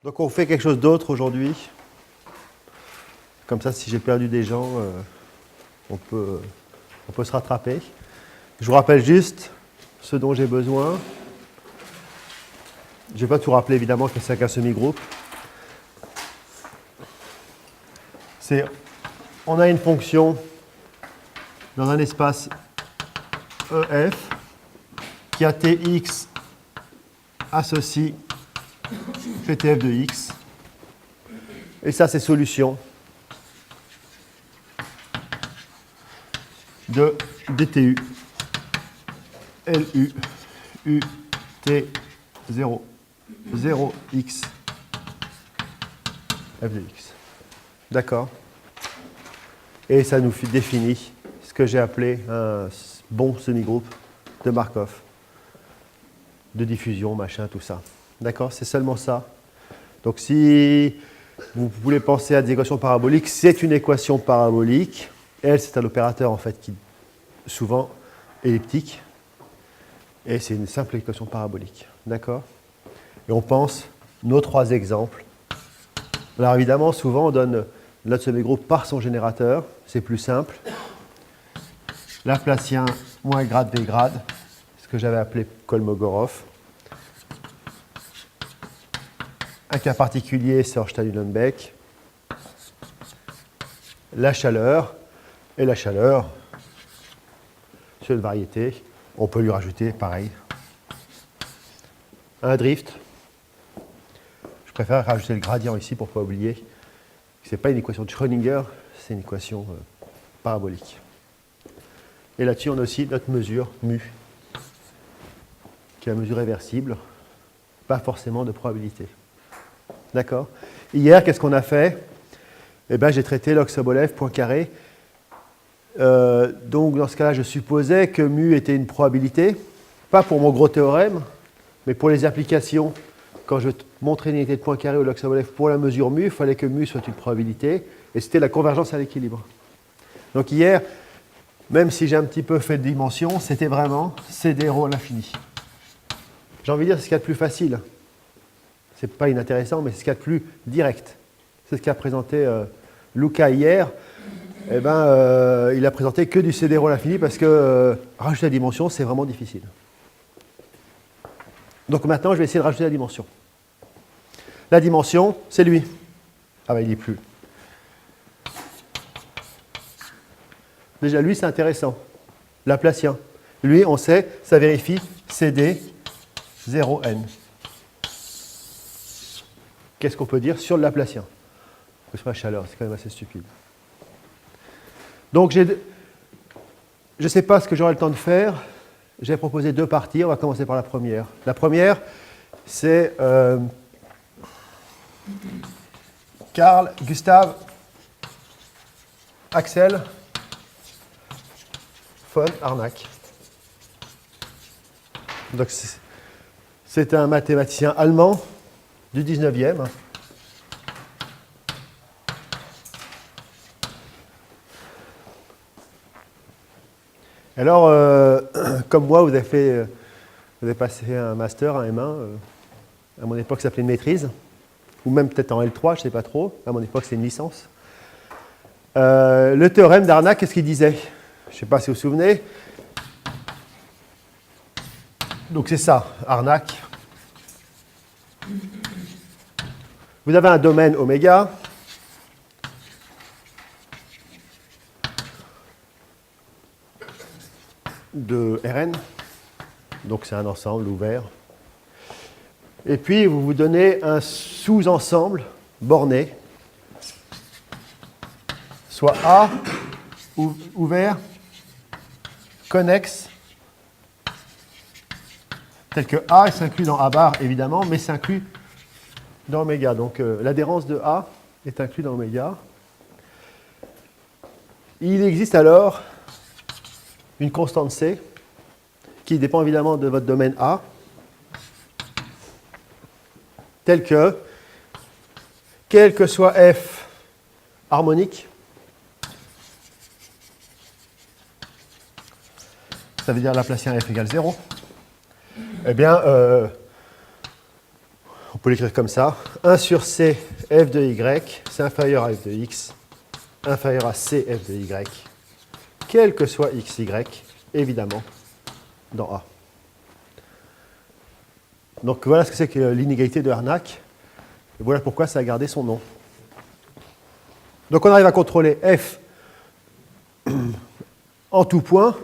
Donc on fait quelque chose d'autre aujourd'hui. Comme ça, si j'ai perdu des gens, on peut se rattraper. Je vous rappelle juste ce dont j'ai besoin. Je ne vais pas tout rappeler évidemment que c'est qu'un semi-groupe. On a une fonction dans un espace EF qui a Tx associe PTF de x. Et ça, c'est solution de DTU LU UT0 0x f de x. D'accord? Et ça nous définit ce que j'ai appelé un bon semi-groupe de Markov, de diffusion, machin, tout ça. D'accord? C'est seulement ça. Donc si vous voulez penser à des équations paraboliques, c'est une équation parabolique. L, c'est un opérateur en fait qui souvent elliptique. Et c'est une simple équation parabolique. D'accord? Et on pense nos trois exemples. Alors évidemment, souvent on donne notre semi-groupe par son générateur. C'est plus simple. Laplacien moins grade V grade, ce que j'avais appelé Kolmogorov. Un cas particulier, c'est Horstein-Uhlenbeck. La chaleur, et la chaleur, c'est une variété. On peut lui rajouter, pareil, un drift. Je préfère rajouter le gradient ici pour ne pas oublier que ce n'est pas une équation de Schrödinger, c'est une équation parabolique. Et là-dessus, on a aussi notre mesure mu, qui est la mesure réversible, pas forcément de probabilité. D'accord? Hier, qu'est-ce qu'on a fait? Eh bien, j'ai traité log Sobolev, point carré. Donc, dans ce cas-là, je supposais que mu était une probabilité, pas pour mon gros théorème, mais pour les applications. Quand je montrais une unité de point carré au log Sobolev pour la mesure mu, il fallait que mu soit une probabilité, et c'était la convergence à l'équilibre. Donc hier, même si j'ai un petit peu fait de dimension, c'était vraiment CD rho à l'infini. J'ai envie de dire, c'est ce qu'il y a de plus facile. C'est pas inintéressant, mais c'est ce qu'il y a de plus direct. C'est ce qu'a présenté Luca hier. Eh ben, il a présenté que du CD rho à l'infini parce que rajouter la dimension, c'est vraiment difficile. Donc maintenant, je vais essayer de rajouter la dimension. La dimension, c'est lui. Ah ben, il n'y est plus. Déjà, lui, c'est intéressant. Laplacien. Lui, on sait, ça vérifie CD 0n. Qu'est-ce qu'on peut dire sur le Laplacien? Sur la chaleur, c'est quand même assez stupide. Donc, je ne sais pas ce que j'aurai le temps de faire. J'ai proposé deux parties. On va commencer par la première. La première, c'est Carl, Gustav, Axel von Harnack. Donc, c'est un mathématicien allemand du 19e. Alors, comme moi, vous avez passé un master, un M1, à mon époque, ça s'appelait une maîtrise, ou même peut-être en L3, je ne sais pas trop. À mon époque, c'est une licence. Le théorème d'Harnack, qu'est-ce qu'il disait? Je ne sais pas si vous vous souvenez. Donc, c'est ça, Harnack. Vous avez un domaine oméga. De Rn. Donc, c'est un ensemble ouvert. Et puis, vous vous donnez un sous-ensemble borné, soit A, ouvert, connexe, tel que A s'inclut dans A bar, évidemment, mais s'inclut dans oméga. Donc, l'adhérence de A est inclue dans oméga. Il existe alors une constante C qui dépend évidemment de votre domaine A, telle que, quel que soit f harmonique, ça veut dire Laplacien f égale 0, eh bien, on peut peut l'écrire comme ça. 1 sur C f de y, c'est inférieur à f de x, inférieur à c f de y, quel que soit x, y, évidemment, dans A. Donc voilà ce que c'est que l'inégalité de Harnack. Et voilà pourquoi ça a gardé son nom. Donc on arrive à contrôler f en tout point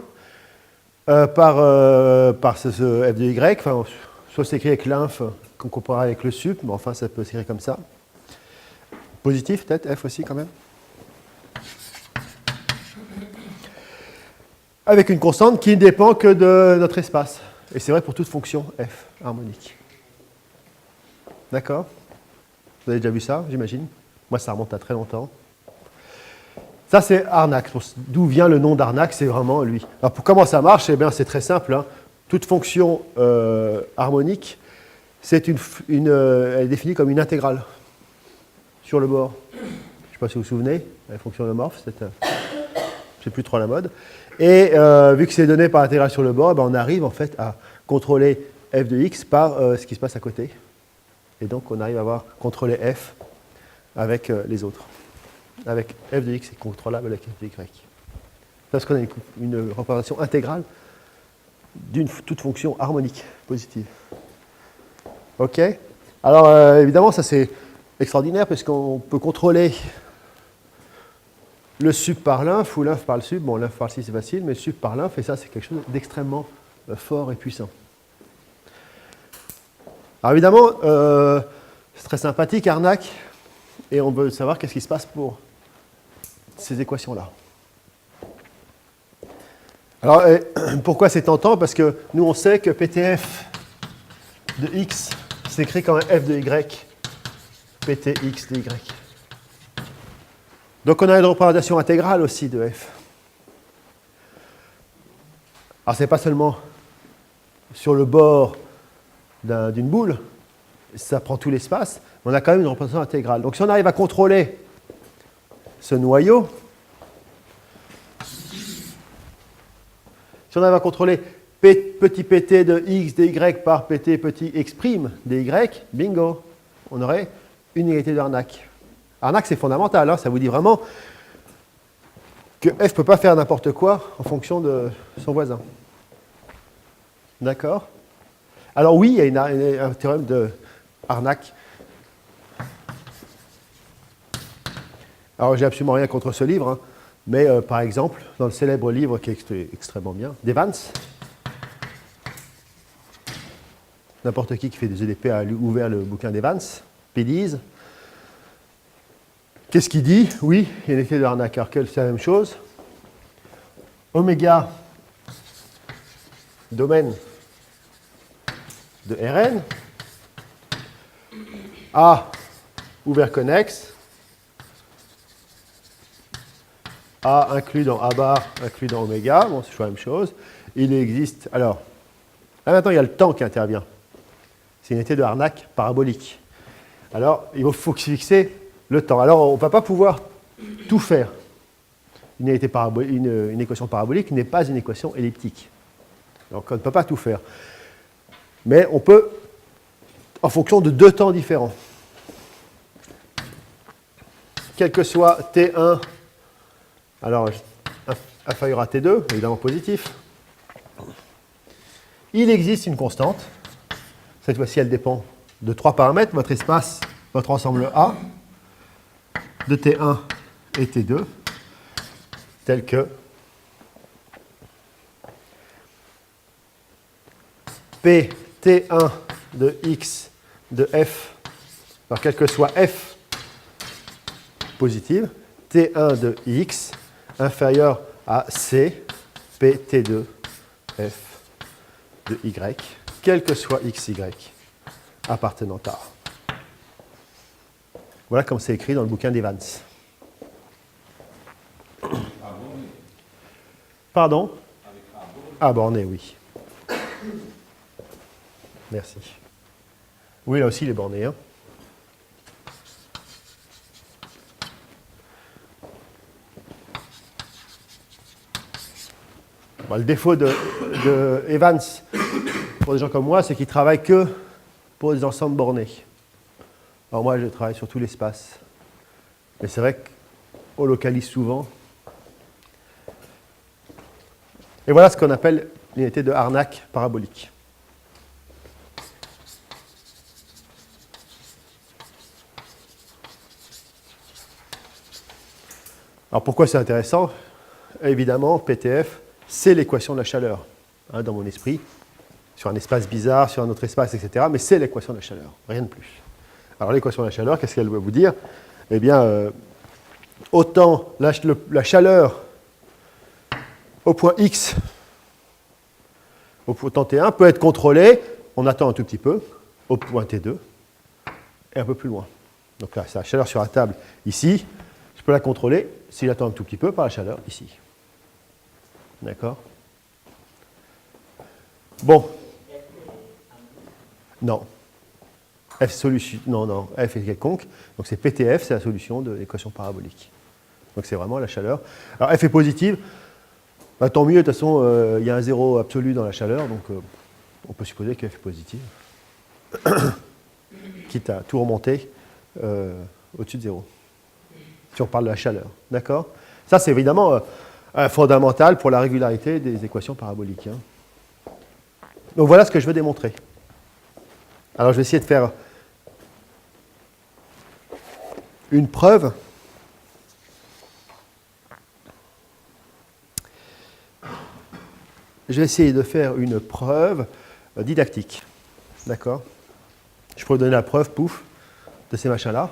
par ce f de y. Enfin, soit c'est écrit avec l'inf qu'on compare avec le sup, mais enfin ça peut s'écrire comme ça. Positif peut-être, f aussi quand même. Avec une constante qui ne dépend que de notre espace. Et c'est vrai pour toute fonction f harmonique. D'accord? Vous avez déjà vu ça, j'imagine? Moi, ça remonte à très longtemps. Ça, c'est Harnack. D'où vient le nom d'Harnack? C'est vraiment lui. Alors, pour comment ça marche? Eh bien, c'est très simple. Hein. Toute fonction harmonique, elle est définie comme une intégrale sur le bord. Je ne sais pas si vous vous souvenez, la fonction homomorphe, c'est plus trop la mode. Et vu que c'est donné par intégrale sur le bord, ben, on arrive en fait à contrôler f de x par ce qui se passe à côté. Et donc on arrive à avoir contrôlé f avec les autres. Avec f de x est contrôlable avec f de y. Parce qu'on a une représentation intégrale d'une toute fonction harmonique positive. OK? Alors évidemment, ça c'est extraordinaire parce qu'on peut contrôler le sup par l'inf ou l'inf par le sup. Bon, l'inf par le sup c'est facile, mais le sup par l'inf, et ça c'est quelque chose d'extrêmement fort et puissant. Alors évidemment, c'est très sympathique Harnack, et on veut savoir qu'est-ce qui se passe pour ces équations-là. Alors pourquoi c'est tentant? Parce que nous on sait que PTF de x s'écrit comme f de y, PTx de y. Donc on a une représentation intégrale aussi de f. Alors ce n'est pas seulement sur le bord d'une boule, ça prend tout l'espace, mais on a quand même une représentation intégrale. Donc si on arrive à contrôler ce noyau, si on arrive à contrôler petit pt de x dy par pt petit x' dy, bingo, on aurait une égalité de Harnack. Harnack, c'est fondamental, hein, ça vous dit vraiment que f ne peut pas faire n'importe quoi en fonction de son voisin. D'accord? Alors oui, il y a un théorème de Harnack. Alors j'ai absolument rien contre ce livre, hein, mais par exemple, dans le célèbre livre qui est extrêmement bien, d'Evans, n'importe qui fait des EDP a ouvert le bouquin d'Evans, Pélise. Qu'est-ce qu'il dit? Oui, il y a une égalité de Harnack. Alors c'est la même chose. Oméga, domaine de Rn, A ouvert connexe, A inclus dans A bar, inclus dans oméga, bon, c'est toujours la même chose. Il existe, alors, là maintenant il y a le temps qui intervient. C'est une unité de Harnack parabolique. Alors, il faut fixer le temps. Alors, on ne va pas pouvoir tout faire. Une équation parabolique n'est pas une équation elliptique. Donc, on ne peut pas tout faire. Mais on peut, en fonction de deux temps différents, quel que soit T1, alors inférieur à T2, évidemment positif, il existe une constante. Cette fois-ci, elle dépend de trois paramètres, votre espace, votre ensemble A, de T1 et T2, tel que P T1 de x de f, alors quel que soit f positive, T1 de x inférieur à C, P T2 f de y, quel que soit x, y appartenant à A. Voilà comme c'est écrit dans le bouquin d'Evans. Pardon? Ah, borné, oui. Merci. Oui, là aussi, il est borné. Hein. Bon, le défaut de Evans, pour des gens comme moi, c'est qu'il ne travaille que pour des ensembles bornés. Alors moi, je travaille sur tout l'espace. Mais c'est vrai qu'on localise souvent. Et voilà ce qu'on appelle l'unité de Harnack parabolique. Alors pourquoi c'est intéressant? Évidemment, PTF, c'est l'équation de la chaleur, hein, dans mon esprit, sur un espace bizarre, sur un autre espace, etc. Mais c'est l'équation de la chaleur, rien de plus. Alors l'équation de la chaleur, qu'est-ce qu'elle veut vous dire? Eh bien, autant la chaleur au point X, au point T1, peut être contrôlée, on attend un tout petit peu, au point T2, et un peu plus loin. Donc là, c'est la chaleur sur la table ici. Je peux la contrôler, si j'attends un tout petit peu, par la chaleur ici. D'accord? Bon. Non. F solution. Non, non. F est quelconque. Donc c'est PTF, c'est la solution de l'équation parabolique. Donc c'est vraiment la chaleur. Alors F est positive. Bah, tant mieux, de toute façon, il y a un zéro absolu dans la chaleur, donc on peut supposer que F est positive. Quitte à tout remonter au-dessus de zéro. Si on parle de la chaleur. D'accord? Ça, c'est évidemment fondamental pour la régularité des équations paraboliques. Hein. Donc voilà ce que je veux démontrer. Alors je vais essayer de faire une preuve. Je vais essayer de faire une preuve didactique. D'accord? Je peux vous donner la preuve, pouf, de ces machins-là.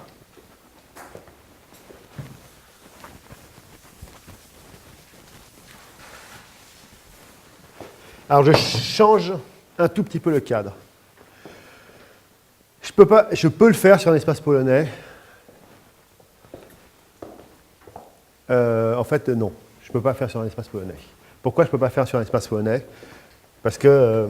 Alors je change un tout petit peu le cadre. Je peux le faire sur un espace polonais. En fait, non. Je ne peux pas le faire sur un espace polonais. Pourquoi je ne peux pas le faire sur un espace polonais? Parce que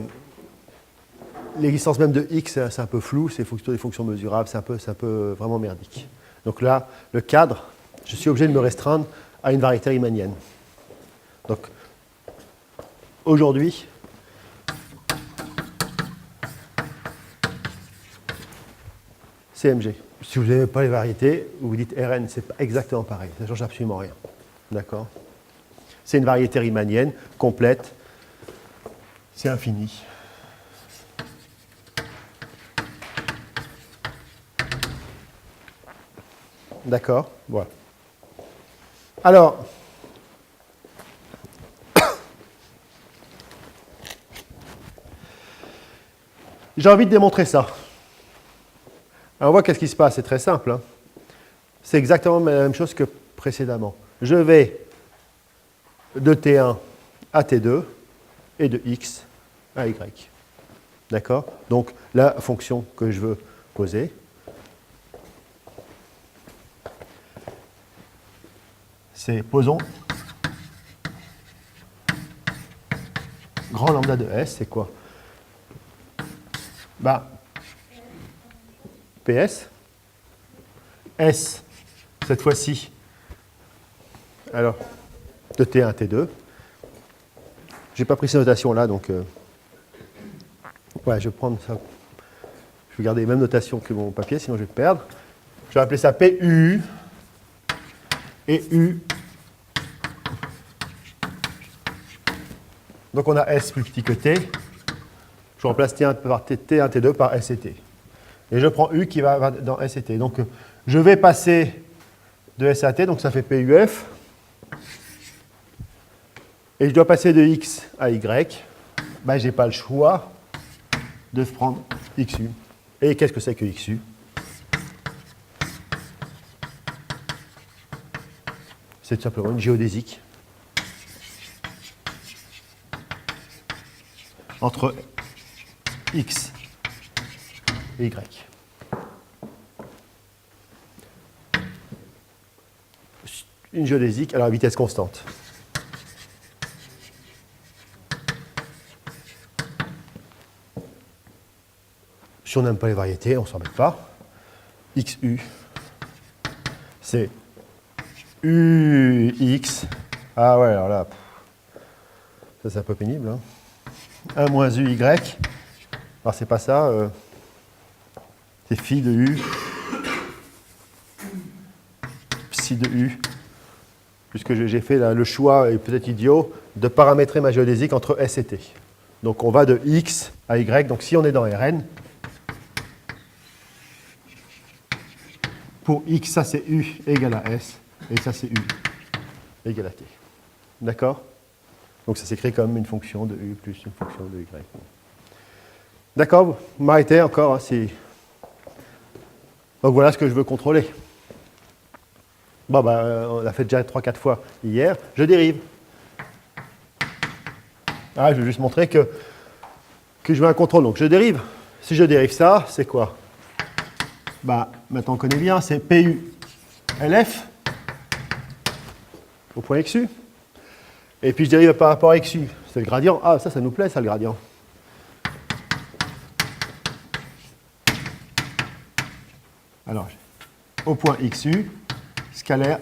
l'existence même de x, c'est un peu flou, c'est plutôt des fonctions mesurables, c'est un peu vraiment merdique. Donc là, le cadre, je suis obligé de me restreindre à une variété riemannienne. Donc, aujourd'hui, CMG. Si vous n'avez pas les variétés, vous vous dites Rn, c'est pas exactement pareil, ça ne change absolument rien. D'accord? C'est une variété riemannienne, complète, c'est infini. D'accord? Voilà. Alors, j'ai envie de démontrer ça. Alors, on voit qu'est-ce qui se passe, c'est très simple. Hein. C'est exactement la même chose que précédemment. Je vais de T1 à T2 et de X à Y. D'accord? Donc, la fonction que je veux poser, c'est posons grand lambda de S, c'est quoi? Bah, PS, S, cette fois-ci, alors, de T1 à T2. Je n'ai pas pris ces notations-là, donc ouais, je vais prendre ça. Je vais garder les mêmes notations que mon papier, sinon je vais perdre. Je vais appeler ça PU et U. Donc on a S plus petit que T. Je remplace T1 par T1, T2 par S et T. Et je prends U qui va dans S et T. Donc je vais passer de S à T, donc ça fait PUF. Et je dois passer de X à Y. Ben, je n'ai pas le choix de prendre XU. Et qu'est-ce que c'est que XU? C'est tout simplement une géodésique entre X et Y. Une géodésique à la vitesse constante. Si on n'aime pas les variétés, on ne s'en met pas. XU, c'est UX. Ah ouais, alors là, ça c'est un peu pénible. Hein. 1 moins UY. Alors c'est pas ça. C'est phi de U ici de U, puisque j'ai fait là, le choix, et peut-être idiot, de paramétrer ma géodésique entre S et T. Donc on va de X à Y. Donc si on est dans Rn, pour X, ça c'est U égale à S, et ça c'est U égale à T. D'accord? Donc ça s'écrit comme une fonction de U plus une fonction de Y. D'accord? Vous m'arrêtez encore. Hein, donc voilà ce que je veux contrôler. Bon, on a fait déjà 3-4 fois hier. Je dérive. Ah, je vais juste montrer que je veux un contrôle. Donc je dérive. Si je dérive ça, c'est quoi? Maintenant on connaît bien, c'est PU LF au point XU. Et puis je dérive par rapport à XU. C'est le gradient. Ah, ça nous plaît, ça, le gradient. Alors, au point XU, scalaire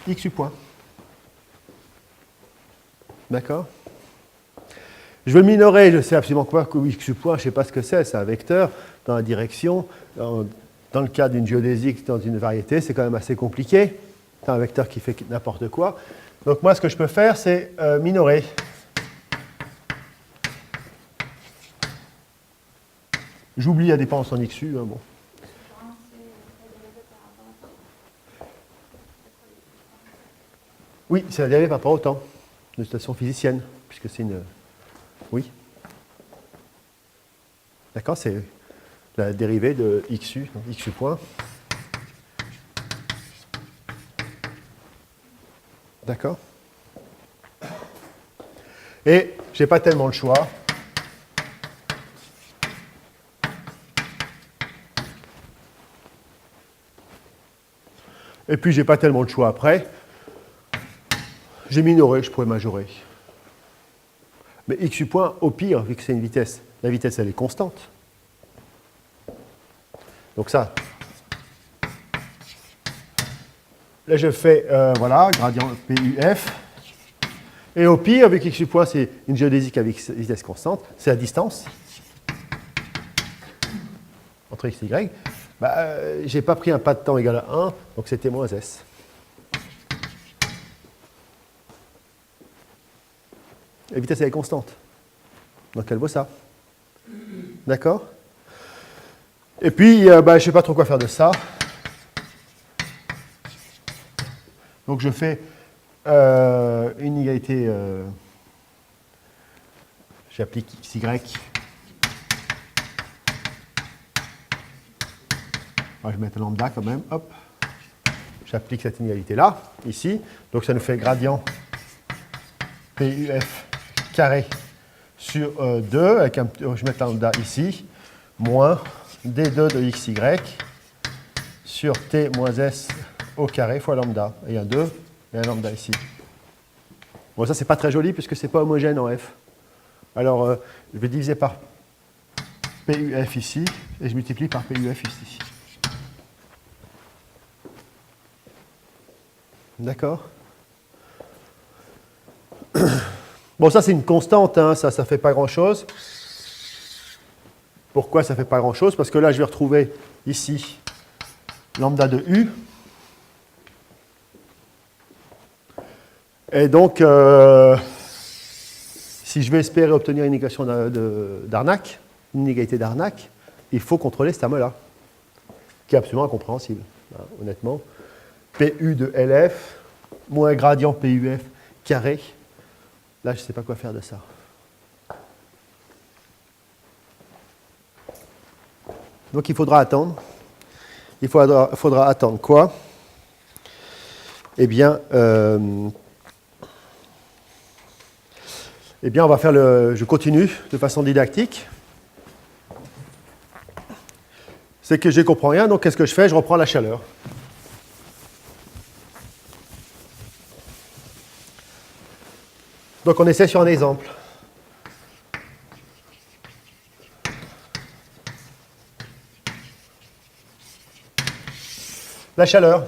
XU point. D'accord? Je veux minorer, je sais absolument quoi que XU point, je ne sais pas ce que c'est un vecteur dans la direction. Dans le cas d'une géodésique, dans une variété, c'est quand même assez compliqué. C'est un vecteur qui fait n'importe quoi. Donc moi, ce que je peux faire, c'est minorer. J'oublie la dépendance en XU. Hein, bon. Oui, c'est la dérivée par rapport au temps, de notation physicienne, puisque c'est une... Oui. D'accord, c'est la dérivée de XU, donc XU point. D'accord. Et je n'ai pas tellement le choix. Et puis, je n'ai pas tellement le choix après. J'ai minoré, je pourrais majorer. Mais XU point, au pire, vu que c'est une vitesse, la vitesse, elle est constante. Donc ça. Là, je fais, voilà, gradient PUF. Et au pire, vu que XU point, c'est une géodésique avec vitesse constante, c'est la distance entre X et Y. Je n'ai pas pris un pas de temps égal à 1, donc c'était moins S. La vitesse, elle est constante. Donc elle vaut ça. D'accord? Et puis, je ne sais pas trop quoi faire de ça. Donc je fais une inégalité. J'applique XY. Je vais mettre un lambda quand même. Hop. J'applique cette inégalité-là, ici. Donc ça nous fait gradient PUF carré sur 2, avec je vais mettre un lambda ici, moins D2 de XY sur T moins S au carré fois lambda. Et un 2 et un lambda ici. Bon, ça, c'est pas très joli puisque c'est pas homogène en F. Alors, je vais diviser par PUF ici et je multiplie par PUF ici. D'accord? Bon, ça, c'est une constante, hein, ça ne fait pas grand-chose. Pourquoi ça ne fait pas grand-chose? Parce que là, je vais retrouver ici lambda de U. Et donc, si je veux espérer obtenir une équation d'Arnac, une inégalité d'Arnac, il faut contrôler ce terme-là, qui est absolument incompréhensible, hein, honnêtement. PU de LF moins gradient PUF carré. Là, je ne sais pas quoi faire de ça. Donc, il faudra attendre. Il faudra attendre quoi? Eh bien, on va faire je continue de façon didactique. C'est que je ne comprends rien, donc qu'est-ce que je fais? Je reprends la chaleur. Donc, on essaie sur un exemple. La chaleur.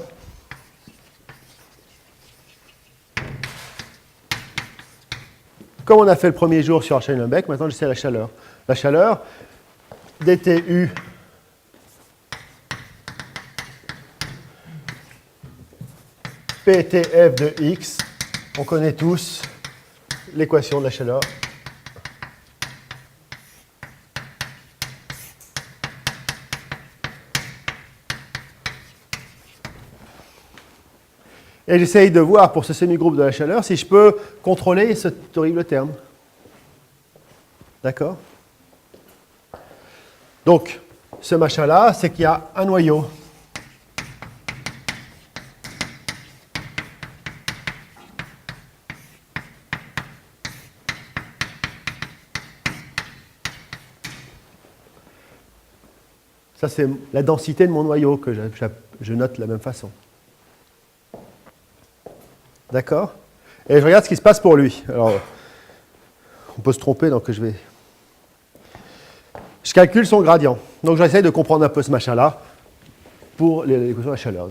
Comme on a fait le premier jour sur Archenlenbeck, maintenant je sais la chaleur. La chaleur, dTU PTF de X. On connaît tous l'équation de la chaleur. Et j'essaye de voir pour ce semi-groupe de la chaleur si je peux contrôler cet horrible terme. D'accord? Donc, ce machin-là, c'est qu'il y a un noyau. Ça, c'est la densité de mon noyau que je note de la même façon. D'accord? Et je regarde ce qui se passe pour lui. Alors, on peut se tromper, donc je calcule son gradient. Donc, j'essaie de comprendre un peu ce machin-là pour l'équation de la chaleur.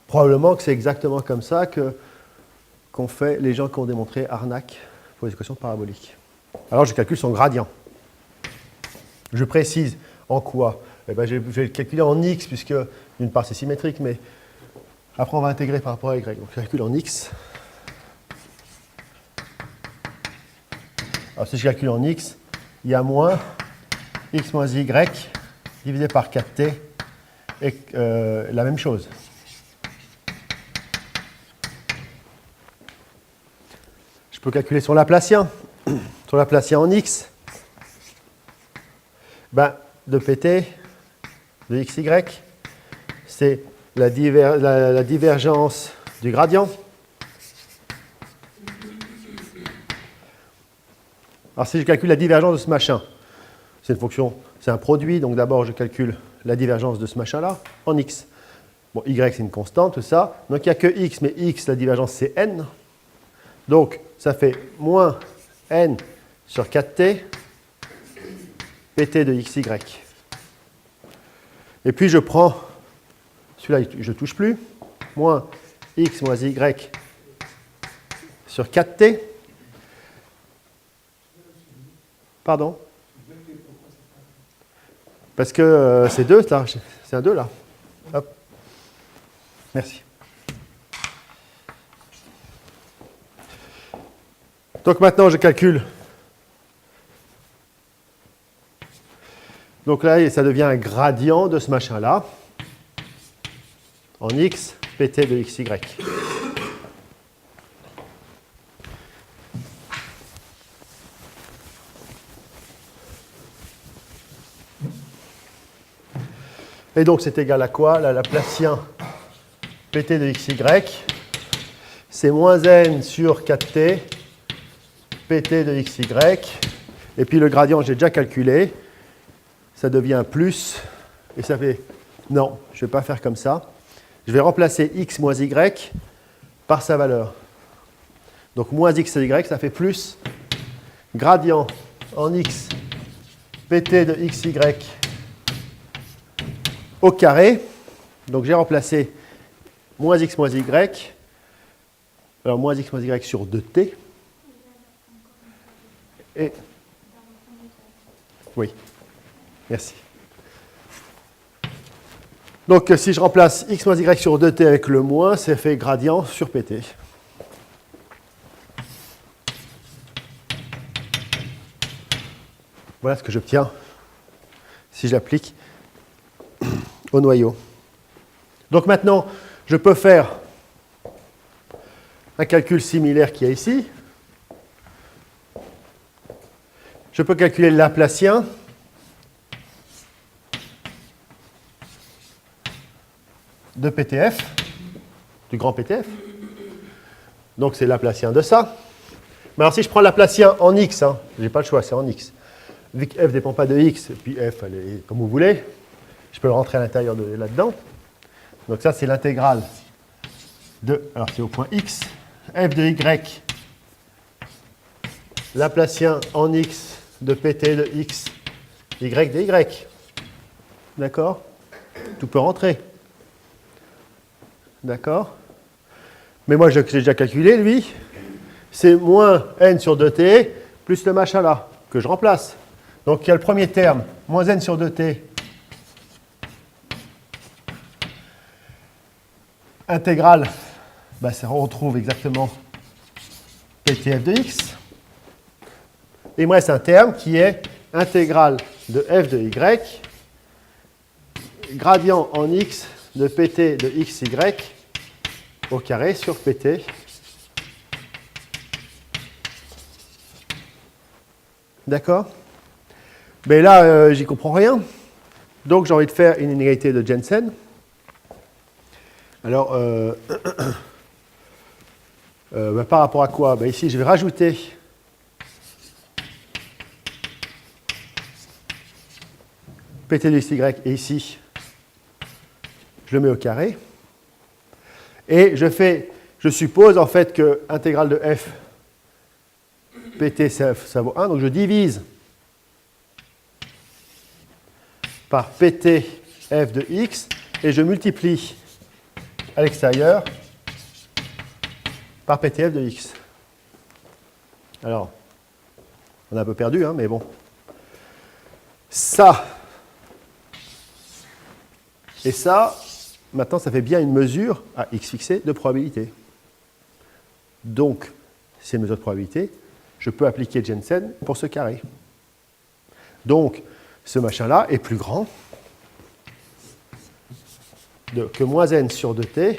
Probablement que c'est exactement comme ça qu'ont fait les gens qui ont démontré Harnack pour les équations paraboliques. Alors, je calcule son gradient. Je précise en quoi? Eh ben, je vais le calculer en x, puisque d'une part c'est symétrique, mais après on va intégrer par rapport à y. Donc je calcule en x. Alors si je calcule en x, il y a moins x moins y divisé par 4t, et la même chose. Je peux calculer son Laplacien. Son Laplacien en x. Ben, de pt de xy, c'est la divergence du gradient. Alors si je calcule la divergence de ce machin, c'est une fonction, c'est un produit, donc d'abord je calcule la divergence de ce machin-là en x. Bon, y c'est une constante, tout ça. Donc il n'y a que x, mais x, la divergence c'est n. Donc ça fait moins n sur 4t pt de xy. Et puis je prends, celui-là je ne touche plus, moins x moins y sur 4t. Pardon? Parce que c'est 2 là, c'est un 2 là. Hop. Merci. Donc maintenant je calcule. Donc là, ça devient un gradient de ce machin-là, en x, pt de xy. Et donc c'est égal à quoi? Là, Laplacien pt de xy, c'est moins n sur 4t, pt de xy, et puis le gradient, j'ai déjà calculé. Ça devient plus, et ça fait... Non, je ne vais pas faire comme ça. Je vais remplacer x moins y par sa valeur. Donc moins x et y, ça fait plus gradient en x pt de xy au carré. Donc j'ai remplacé moins x moins y. Alors moins x moins y sur 2t. Et... Oui. Merci. Donc, si je remplace x moins y sur 2t avec le moins, ça fait gradient sur pt. Voilà ce que j'obtiens si je l'applique au noyau. Donc maintenant, je peux faire un calcul similaire qui est ici. Je peux calculer le Laplacien. De PTF, du grand PTF. Donc c'est Laplacien de ça. Mais alors si je prends Laplacien en x, hein, je n'ai pas le choix, c'est en x. Vu que f ne dépend pas de x, et puis f, elle est comme vous voulez, je peux le rentrer à l'intérieur de là-dedans. Donc ça c'est l'intégrale de, alors c'est au point x, f de y, Laplacien en x de pt de x, y de y. D'accord? Tout peut rentrer. D'accord? Mais moi, j'ai déjà calculé, lui, c'est moins n sur 2t plus le machin là, que je remplace. Donc, il y a le premier terme, moins n sur 2t, intégrale ben, ça retrouve exactement PTF de x. Et il me reste un terme qui est intégrale de f de y, gradient en x de pt de xy au carré sur pt. D'accord? Mais là, j'y comprends rien. Donc, j'ai envie de faire une inégalité de Jensen. Alors, bah, par rapport à quoi? Bah, ici, je vais rajouter pt de xy et ici, je le mets au carré. Et je suppose en fait que intégrale de f pt ça vaut 1, donc je divise par pt f de x et je multiplie à l'extérieur par ptf de x. Alors, on a un peu perdu, hein, mais bon. Ça et ça, maintenant, ça fait bien une mesure à x fixé de probabilité. Donc, c'est une mesure de probabilité. Je peux appliquer Jensen pour ce carré. Donc, ce machin-là est plus grand que moins n sur 2t,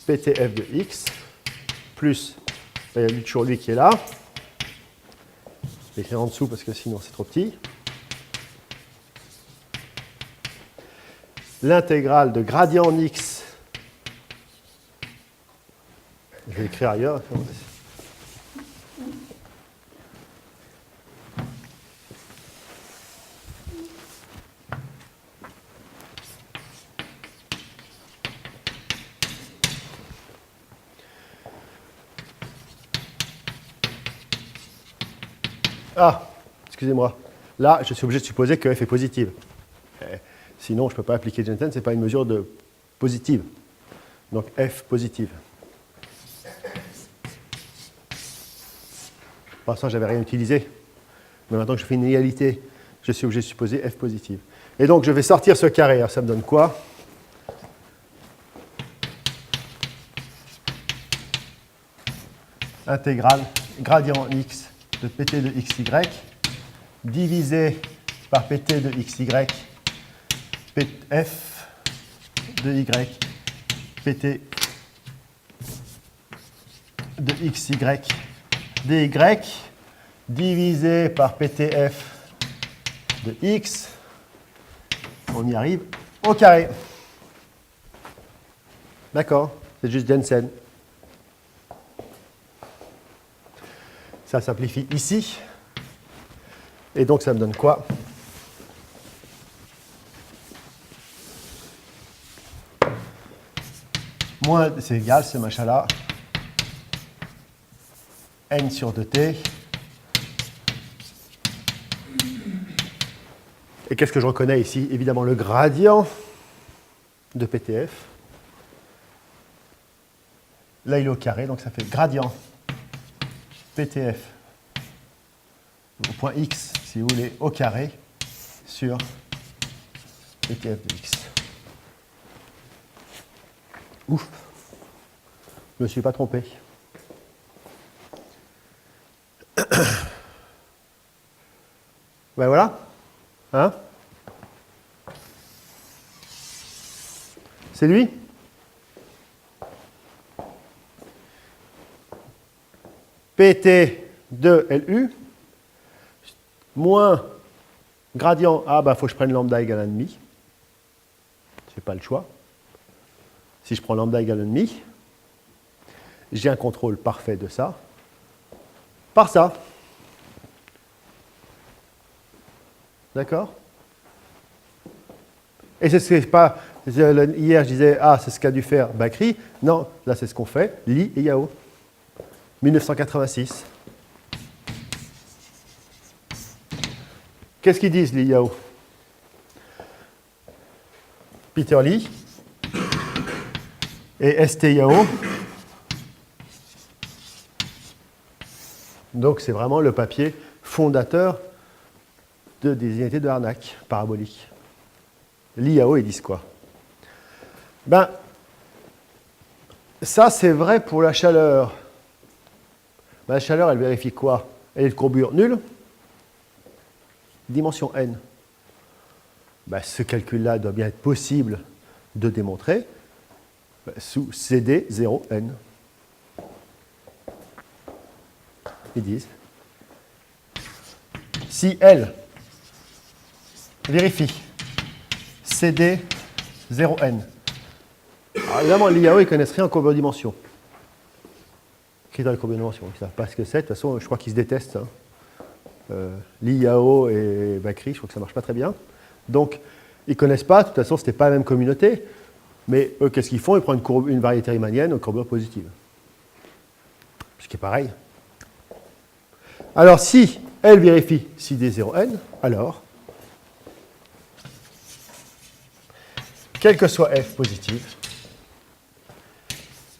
ptf de x, plus, il y a toujours lui qui est là. Je vais écrire en dessous parce que sinon c'est trop petit. L'intégrale de gradient en x, je vais écrire ailleurs. Ah, excusez-moi. Là, je suis obligé de supposer que f est positive. Sinon, je ne peux pas appliquer Jensen, ce n'est pas une mesure de positive. Donc f positive. Pour l'instant, je n'avais rien utilisé. Mais maintenant que je fais une égalité, je suis obligé de supposer f positive. Et donc, je vais sortir ce carré. Alors, ça me donne quoi? Intégrale gradient x de pt de xy divisé par pt de xy f de y pt de xy dy divisé par ptf de x, on y arrive, au carré. D'accord, c'est juste Jensen. Ça simplifie ici. Et donc ça me donne quoi? Moins, c'est égal, ce machin-là. N sur 2t. Et qu'est-ce que je reconnais ici? Évidemment, le gradient de PTF. Là, il est au carré, donc ça fait gradient PTF au point x, si vous voulez, au carré sur PTF de x. Ouf, je ne me suis pas trompé. Ben voilà. Hein? C'est lui? PT de LU moins gradient. Ah, ben, il faut que je prenne lambda égale 1,5. Je n'ai pas le choix. Si je prends lambda égale 1,5, j'ai un contrôle parfait de ça par ça. D'accord? Et c'est ce que pas. Hier, je disais, ah, c'est ce qu'a dû faire Bakri. Non, là, c'est ce qu'on fait, Li et Yao. 1986. Qu'est-ce qu'ils disent, Li et Yao? Peter Lee et ST Yao. Donc, c'est vraiment le papier fondateur des inégalités de Harnack paraboliques. Li et Yao, ils disent quoi? Ben, Ça, c'est vrai pour la chaleur. La chaleur, elle vérifie quoi? Elle est de courbure nulle. Dimension n. Ce calcul-là doit bien être possible de démontrer sous CD 0n. Ils disent, si L vérifie CD 0n, alors évidemment, l'IAO, ils ne connaissent rien en courbure de dimension. Critère de courbure de dimension, ils ne savent pas ce que c'est. De toute façon, je crois qu'ils se détestent. L'IAO et Bakri, je crois que ça ne marche pas très bien. Donc, ils ne connaissent pas. De toute façon, ce n'était pas la même communauté. Mais eux, qu'est-ce qu'ils font? Ils prennent une variété riemannienne aux courbures positives. Ce qui est pareil. Alors, si elle vérifie si D0n, alors, quel que soit f positive,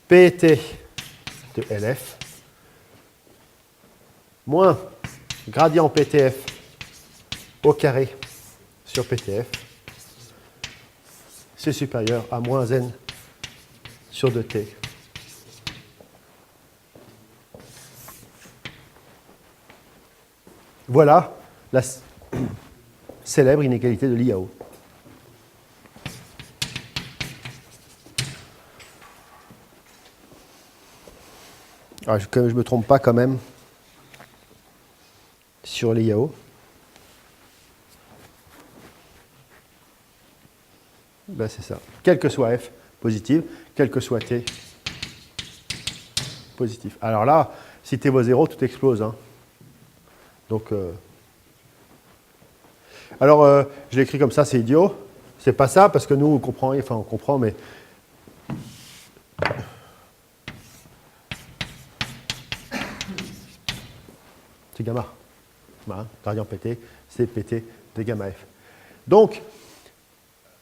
PT de LF moins gradient PTF au carré sur PTF, c'est supérieur à moins n sur 2t. Voilà la célèbre inégalité de l'IAO. Alors, que je ne me trompe pas quand même sur l'IAO. C'est ça. Quel que soit f positif, quel que soit t positif. Alors là, si t vaut 0, tout explose. Hein. Donc, alors, je l'ai écrit comme ça, c'est idiot. C'est pas ça, parce que nous, on comprend, mais... C'est gamma. Voilà, gradient PT, c'est PT de gamma F. Donc,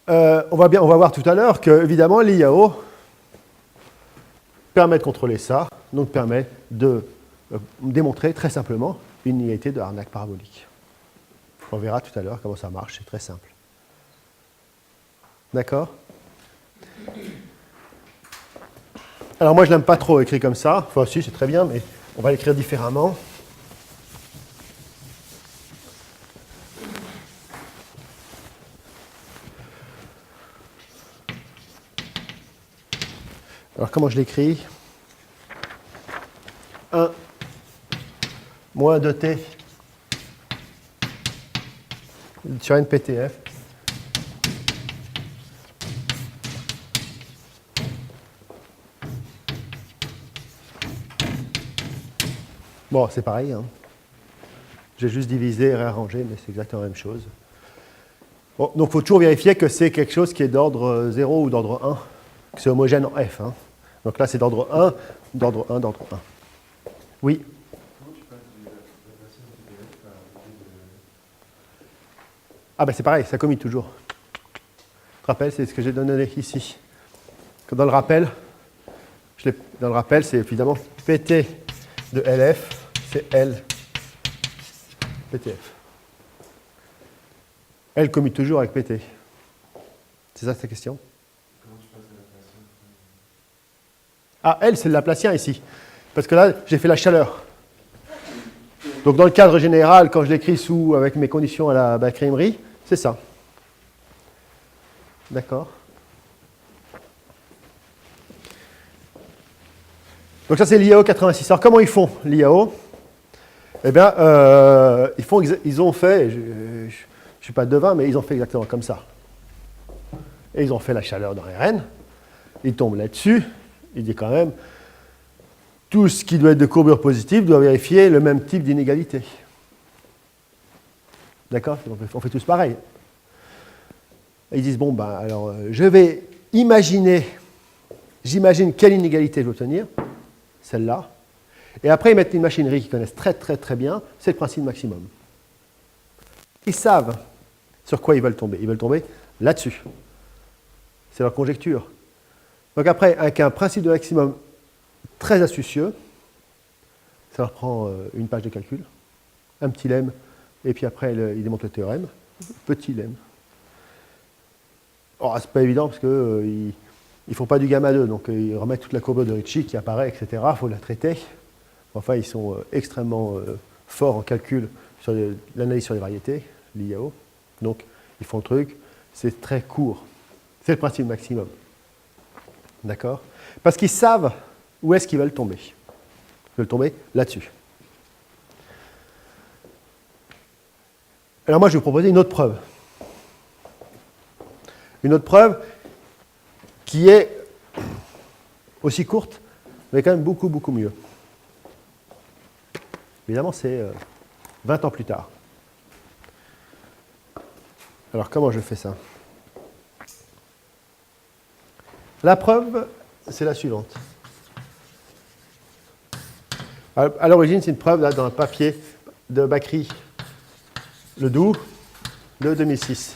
on va voir tout à l'heure que, évidemment, l'IAO permet de contrôler ça, donc permet de démontrer très simplement une inégalité de Harnack parabolique. On verra tout à l'heure comment ça marche, c'est très simple. D'accord? Alors moi, je n'aime pas trop écrire comme ça. Enfin, si, c'est très bien, mais on va l'écrire différemment. Alors, comment je l'écris? 1 moins 2t sur NPTF bon, c'est pareil. Hein. J'ai juste divisé et réarrangé, mais c'est exactement la même chose. Bon, donc, il faut toujours vérifier que c'est quelque chose qui est d'ordre 0 ou d'ordre 1, que c'est homogène en F. Hein. Donc là, c'est d'ordre 1, d'ordre 1, d'ordre 1. Oui. Ah ben c'est pareil, ça commute toujours. Tu te rappelles, c'est ce que j'ai donné ici. Dans le rappel, c'est évidemment PT de LF, c'est L PTF. L commute toujours avec PT. C'est ça ta question? Ah, L, c'est le Laplacien ici. Parce que là, j'ai fait la chaleur. Donc, dans le cadre général, quand je l'écris avec mes conditions à la Bakri-Imri, c'est ça. D'accord. Donc, ça, c'est l'IAO 86. Alors, comment ils font, l'IAO? Eh bien, ils ont fait, je ne suis pas devin, mais ils ont fait exactement comme ça. Et ils ont fait la chaleur dans Rn. Ils tombent là-dessus. Ils disent quand même, tout ce qui doit être de courbure positive doit vérifier le même type d'inégalité. D'accord? On fait tous pareil. Et ils disent, bon, alors, je vais j'imagine quelle inégalité je veux obtenir, celle-là. Et après, ils mettent une machinerie qu'ils connaissent très, très, très bien, c'est le principe maximum. Ils savent sur quoi ils veulent tomber. Ils veulent tomber là-dessus. C'est leur conjecture. Donc après, avec un principe de maximum très astucieux, ça leur prend une page de calcul, un petit lemme, et puis après, ils démontrent le théorème. Petit lemme. Oh, c'est pas évident parce qu'ils ils ne font pas du gamma 2, donc ils remettent toute la courbe de Ricci qui apparaît, etc. Il faut la traiter. Enfin, ils sont extrêmement forts en calcul sur l'analyse sur les variétés, l'IAO. Donc, ils font le truc. C'est très court. C'est le principe maximum. D'accord? Parce qu'ils savent où est-ce qu'ils veulent tomber. Ils veulent tomber là-dessus. Alors moi, je vais vous proposer une autre preuve. Une autre preuve qui est aussi courte, mais quand même beaucoup, beaucoup mieux. Évidemment, c'est 20 ans plus tard. Alors, comment je fais ça? La preuve, c'est la suivante. À l'origine, c'est une preuve là, dans un papier de Bakri Ledoux de 2006.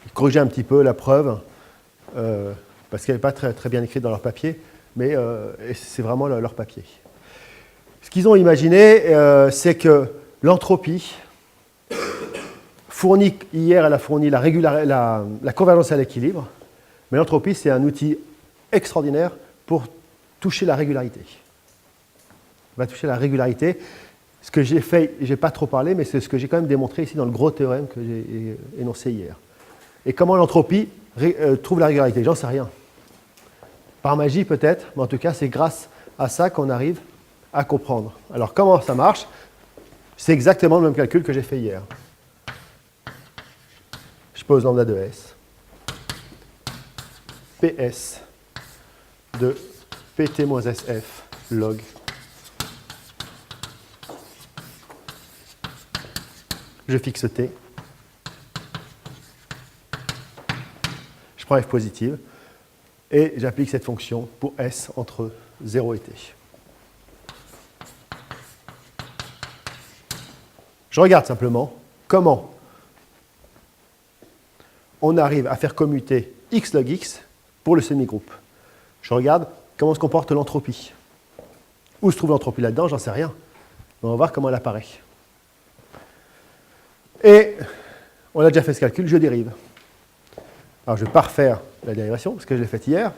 Ils corrigeaient un petit peu la preuve, parce qu'elle n'est pas très, très bien écrite dans leur papier, mais c'est vraiment leur papier. Ce qu'ils ont imaginé, c'est que l'entropie fournit, hier elle a fourni la convergence à l'équilibre, mais l'entropie c'est un outil extraordinaire pour toucher la régularité. On va toucher la régularité. Ce que j'ai fait, je n'ai pas trop parlé, mais c'est ce que j'ai quand même démontré ici dans le gros théorème que j'ai énoncé hier. Et comment l'entropie trouve la régularité? J'en sais rien. Par magie peut-être, mais en tout cas c'est grâce à ça qu'on arrive à comprendre. Alors comment ça marche? C'est exactement le même calcul que j'ai fait hier. Je pose lambda de S. PS de PT-SF log. Je fixe T. Je prends F positive. Et j'applique cette fonction pour S entre 0 et T. Je regarde simplement comment on arrive à faire commuter x log x pour le semi-groupe. Je regarde comment se comporte l'entropie. Où se trouve l'entropie là-dedans, j'en sais rien. On va voir comment elle apparaît. Et on a déjà fait ce calcul, je dérive. Alors je ne vais pas refaire la dérivation, parce que je l'ai faite hier.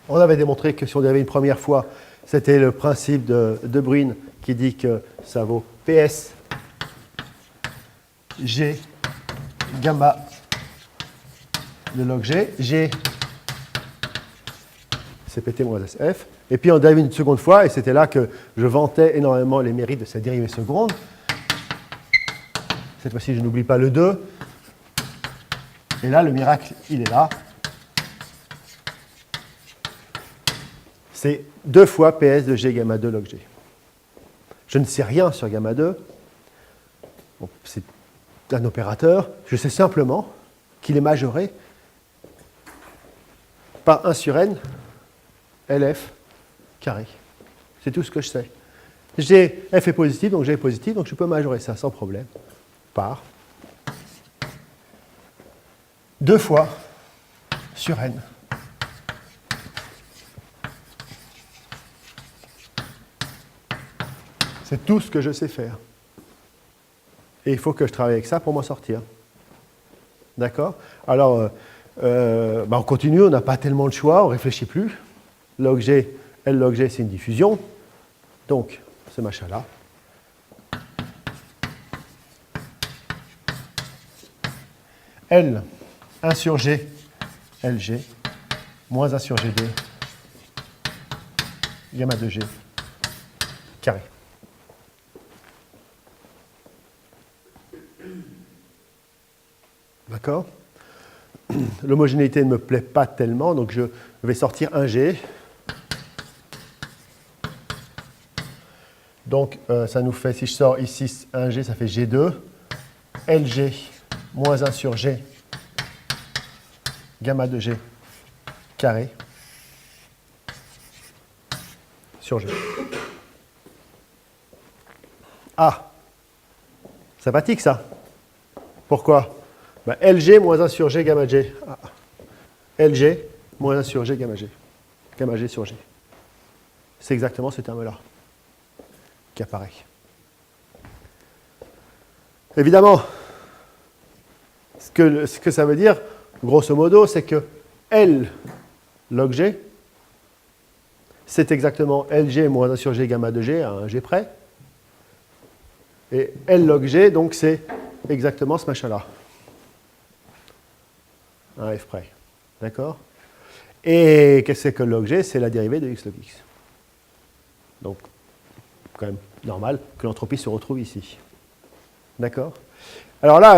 On avait démontré que si on dérivait une première fois, c'était le principe de De Bruyn qui dit que ça vaut PS G gamma de log G. G, c'est PT moins SF. Et puis on dérive une seconde fois, et c'était là que je vantais énormément les mérites de cette dérivée seconde. Cette fois-ci, je n'oublie pas le 2. Et là, le miracle, il est là. C'est 2 fois PS de G gamma 2 log G. Je ne sais rien sur gamma 2. Bon, c'est un opérateur. Je sais simplement qu'il est majoré par 1 sur n LF carré. C'est tout ce que je sais. F est positif, donc G est positif, donc je peux majorer ça sans problème par 2 fois sur n. C'est tout ce que je sais faire. Et il faut que je travaille avec ça pour m'en sortir. D'accord? Alors, on continue, on n'a pas tellement le choix, on ne réfléchit plus. Log G, L log G, c'est une diffusion. Donc, ce machin-là. L, 1 sur G, LG, moins 1 sur G2, gamma de G, carré. D'accord? L'homogénéité ne me plaît pas tellement, donc je vais sortir un G. Donc, ça nous fait, si je sors ici un G, ça fait G2. LG moins 1 sur G, gamma de G, carré, sur G. Ah, sympathique ça. Pourquoi? Ben, LG moins 1 sur G gamma G. Ah. LG moins 1 sur G gamma G. Gamma G sur G. c'est exactement ce terme-là qui apparaît. Évidemment, ce que ça veut dire, grosso modo, c'est que L log G, c'est exactement Lg moins 1 sur G gamma de G à un G près. Et L log G, donc c'est exactement ce machin-là. À un F près. D'accord? Et qu'est-ce que c'est que log G? C'est la dérivée de x log x. Donc, quand même normal que l'entropie se retrouve ici. D'accord? Alors là,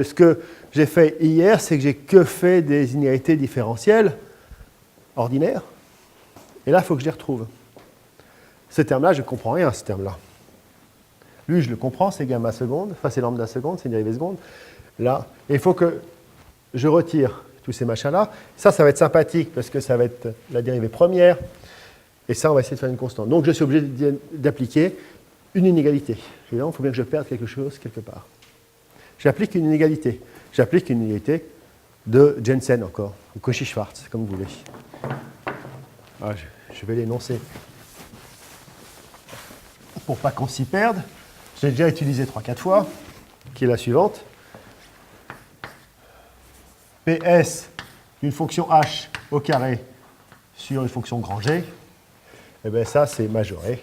ce que j'ai fait hier, c'est que j'ai que fait des inégalités différentielles ordinaires. Et là, il faut que je les retrouve. Ce terme-là, je ne comprends rien, ce terme-là. Lui, je le comprends, c'est gamma seconde, enfin c'est lambda seconde, c'est une dérivée seconde. Là, et il faut que je retire tous ces machins-là. Ça va être sympathique parce que ça va être la dérivée première. Et ça, on va essayer de faire une constante. Donc, je suis obligé d'appliquer une inégalité. Évidemment, il faut bien que je perde quelque chose quelque part. J'applique une inégalité. J'applique une inégalité de Jensen encore, ou Cauchy-Schwarz, comme vous voulez. Alors, je vais l'énoncer pour pas qu'on s'y perde. J'ai déjà utilisé 3-4 fois, qui est la suivante. PS d'une fonction h au carré sur une fonction grand G, et bien ça, c'est majoré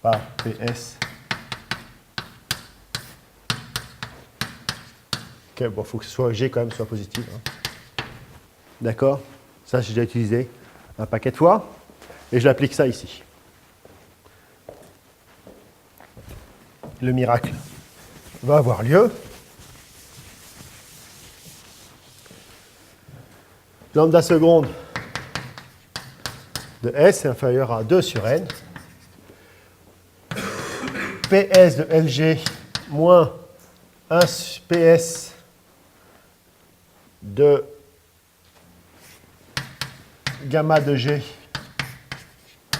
par PS. Ok, bon, il faut que ce soit G quand même soit positif. Hein. D'accord? Ça, j'ai déjà utilisé un paquet de fois, et je l'applique ça ici. Le miracle va avoir lieu. Lambda seconde de S est inférieur à 2 sur N. PS de Lg moins 1 PS de gamma de G,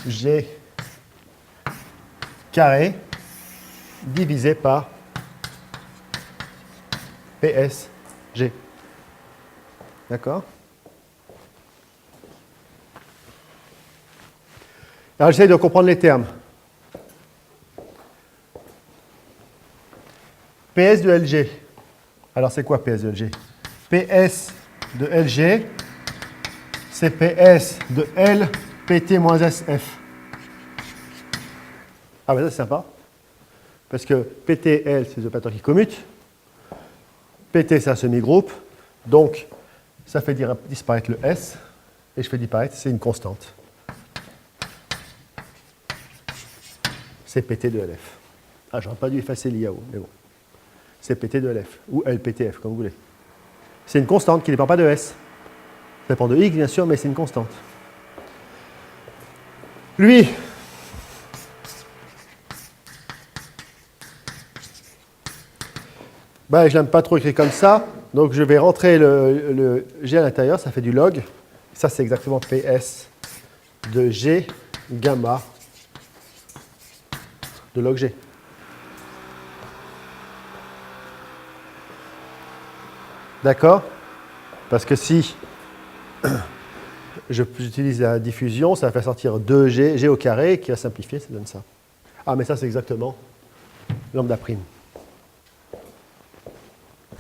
G carré, divisé par PSG. D'accord? Alors, j'essaie de comprendre les termes. PS de Lg. Alors, c'est quoi PS de Lg? PS de Lg, c'est PS de L PT moins SF. Ah, ben ça, c'est sympa. Parce que PT et L, c'est des opérateurs qui commutent. PT, c'est un semi-groupe. Donc, ça fait disparaître le S. Et je fais disparaître, c'est une constante. C'est PT de LF. Ah, j'aurais pas dû effacer l'IAO, mais bon. C'est PT de LF, ou LPTF, comme vous voulez. C'est une constante qui ne dépend pas de S. Ça dépend de X, bien sûr, mais c'est une constante. Lui, ben, je n'aime pas trop écrire comme ça, donc je vais rentrer le G à l'intérieur, ça fait du log. Ça, c'est exactement PS de G gamma de log G. D'accord? Parce que si j'utilise la diffusion, ça va faire sortir 2G, G au carré, qui va simplifier, ça donne ça. Ah, mais ça, c'est exactement lambda prime.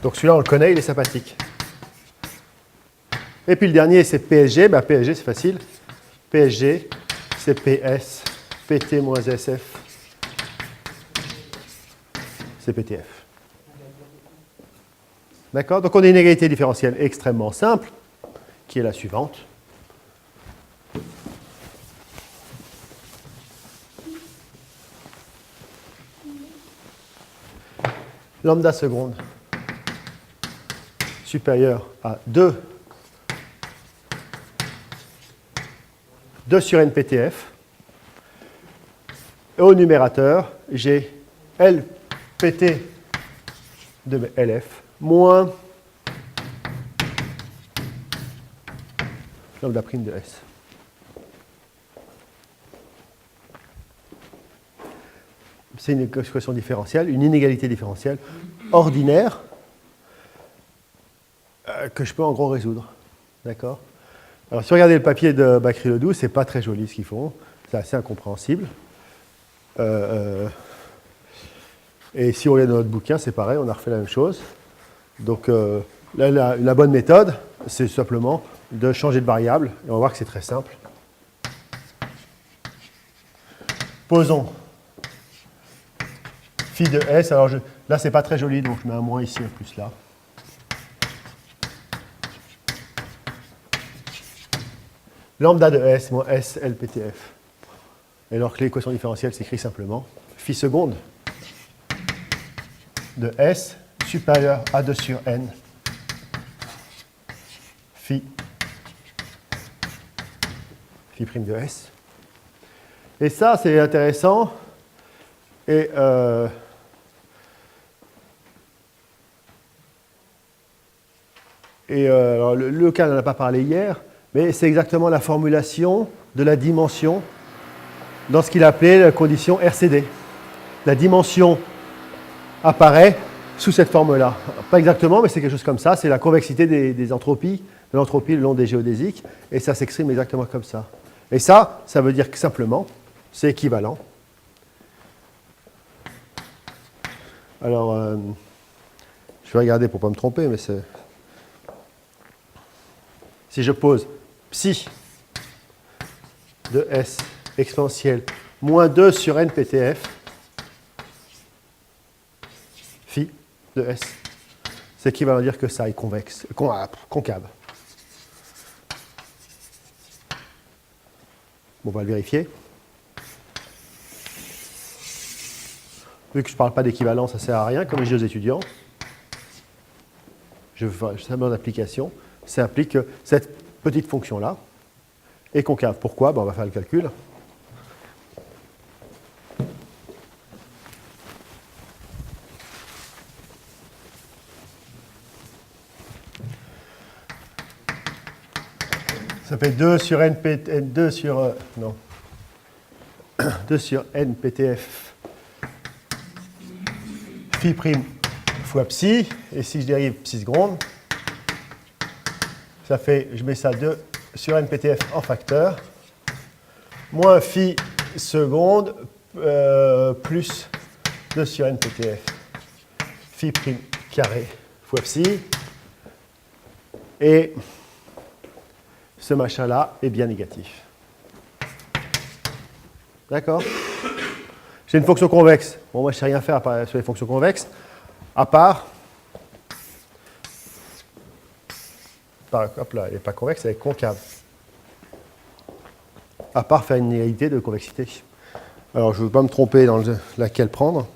Donc celui-là, on le connaît, il est sympathique. Et puis le dernier, c'est PSG. Ben, PSG, c'est facile. PSG, c'est PS, PT moins SF, c'est PTF. D'accord? Donc on a une égalité différentielle extrêmement simple, qui est la suivante. Lambda seconde supérieur à 2 sur NPTF. Et au numérateur, j'ai LPT de LF moins lambda prime de S. C'est une expression différentielle, une inégalité différentielle ordinaire que je peux en gros résoudre. D'accord? Alors, si vous regardez le papier de Bakri-Ledoux, c'est pas très joli ce qu'ils font. C'est assez incompréhensible. Et si on regarde dans notre bouquin, c'est pareil, on a refait la même chose. Donc là, la bonne méthode, c'est simplement de changer de variable. Et on va voir que c'est très simple. Posons phi de S. Alors là, c'est pas très joli, donc je mets un moins ici, un plus là. Lambda de S moins S LPTF. Et alors que l'équation différentielle s'écrit simplement phi seconde de S supérieur à 2 sur N phi prime de S. Et ça, c'est intéressant. Et alors, le cas, on n'en a pas parlé hier, mais c'est exactement la formulation de la dimension dans ce qu'il appelait la condition RCD. La dimension apparaît sous cette forme-là. Pas exactement, mais c'est quelque chose comme ça. C'est la convexité des entropies, de l'entropie le long des géodésiques, et ça s'exprime exactement comme ça. Et ça veut dire que simplement, c'est équivalent. Alors, je vais regarder pour ne pas me tromper, mais c'est... Si je pose psi de S exponentielle moins 2 sur NPTF, phi de S, c'est équivalent à dire que ça est convexe, concave. Bon, on va le vérifier. Vu que je ne parle pas d'équivalence, ça ne sert à rien, comme je dis aux étudiants. Je fais simplement l'application. Ça implique que cette petite fonction-là est concave. Pourquoi? On va faire le calcul. Ça fait 2 sur NPTF phi prime fois psi, et si je dérive psi seconde, ça fait, je mets ça 2 sur NPTF en facteur, moins phi seconde plus 2 sur NPTF phi prime carré fois psi, et ce machin-là est bien négatif. D'accord? J'ai une fonction convexe. Bon, moi, je ne sais rien faire sur les fonctions convexes, à part... Hop là, elle n'est pas convexe, elle est concave. À part faire une égalité de convexité. Alors, je ne veux pas me tromper dans laquelle prendre.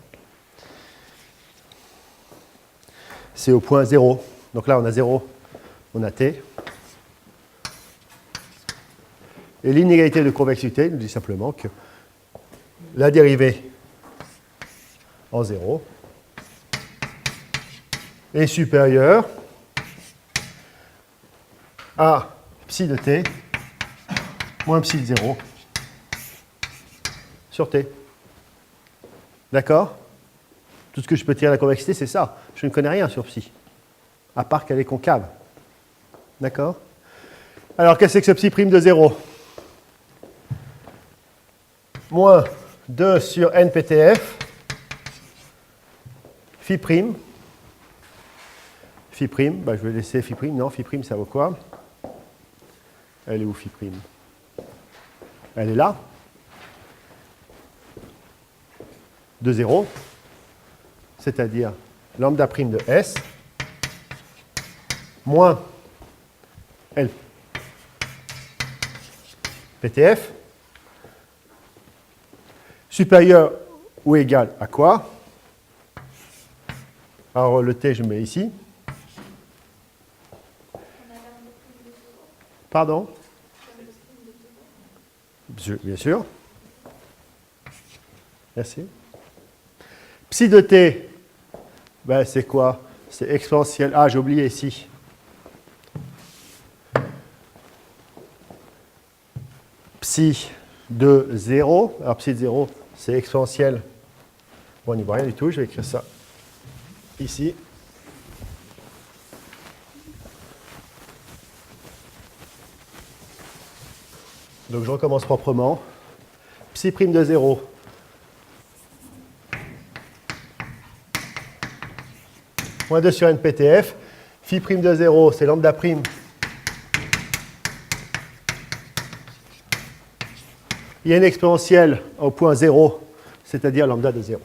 C'est au point 0. Donc là, on a 0, on a t. Et l'inégalité de convexité nous dit simplement que la dérivée en 0 est supérieure à psi de t moins psi de 0 sur t. D'accord? Tout ce que je peux tirer à la convexité, c'est ça. Je ne connais rien sur psi, à part qu'elle est concave. D'accord? Alors, qu'est-ce que c'est que ce psi prime de 0? Moins 2 sur NPTF phi prime. Phi prime, je vais laisser phi prime. Non, phi prime, ça vaut quoi? Elle est où, phi prime? Elle est là. De 0, c'est-à-dire lambda prime de S, moins L PTF, supérieur ou égal à quoi? Alors le T, je mets ici. Pardon? Bien sûr. Merci. Psi de t, c'est quoi? C'est exponentielle. Ah, j'ai oublié ici. Psi de 0. Alors, psi de 0, c'est exponentielle. Bon, on n'y voit rien du tout. Je vais écrire ça ici. Donc, je recommence proprement. psi prime de 0 moins 2 sur NPTF. Phi prime de 0, c'est lambda prime il y a une exponentielle au point 0, c'est-à-dire lambda de 0.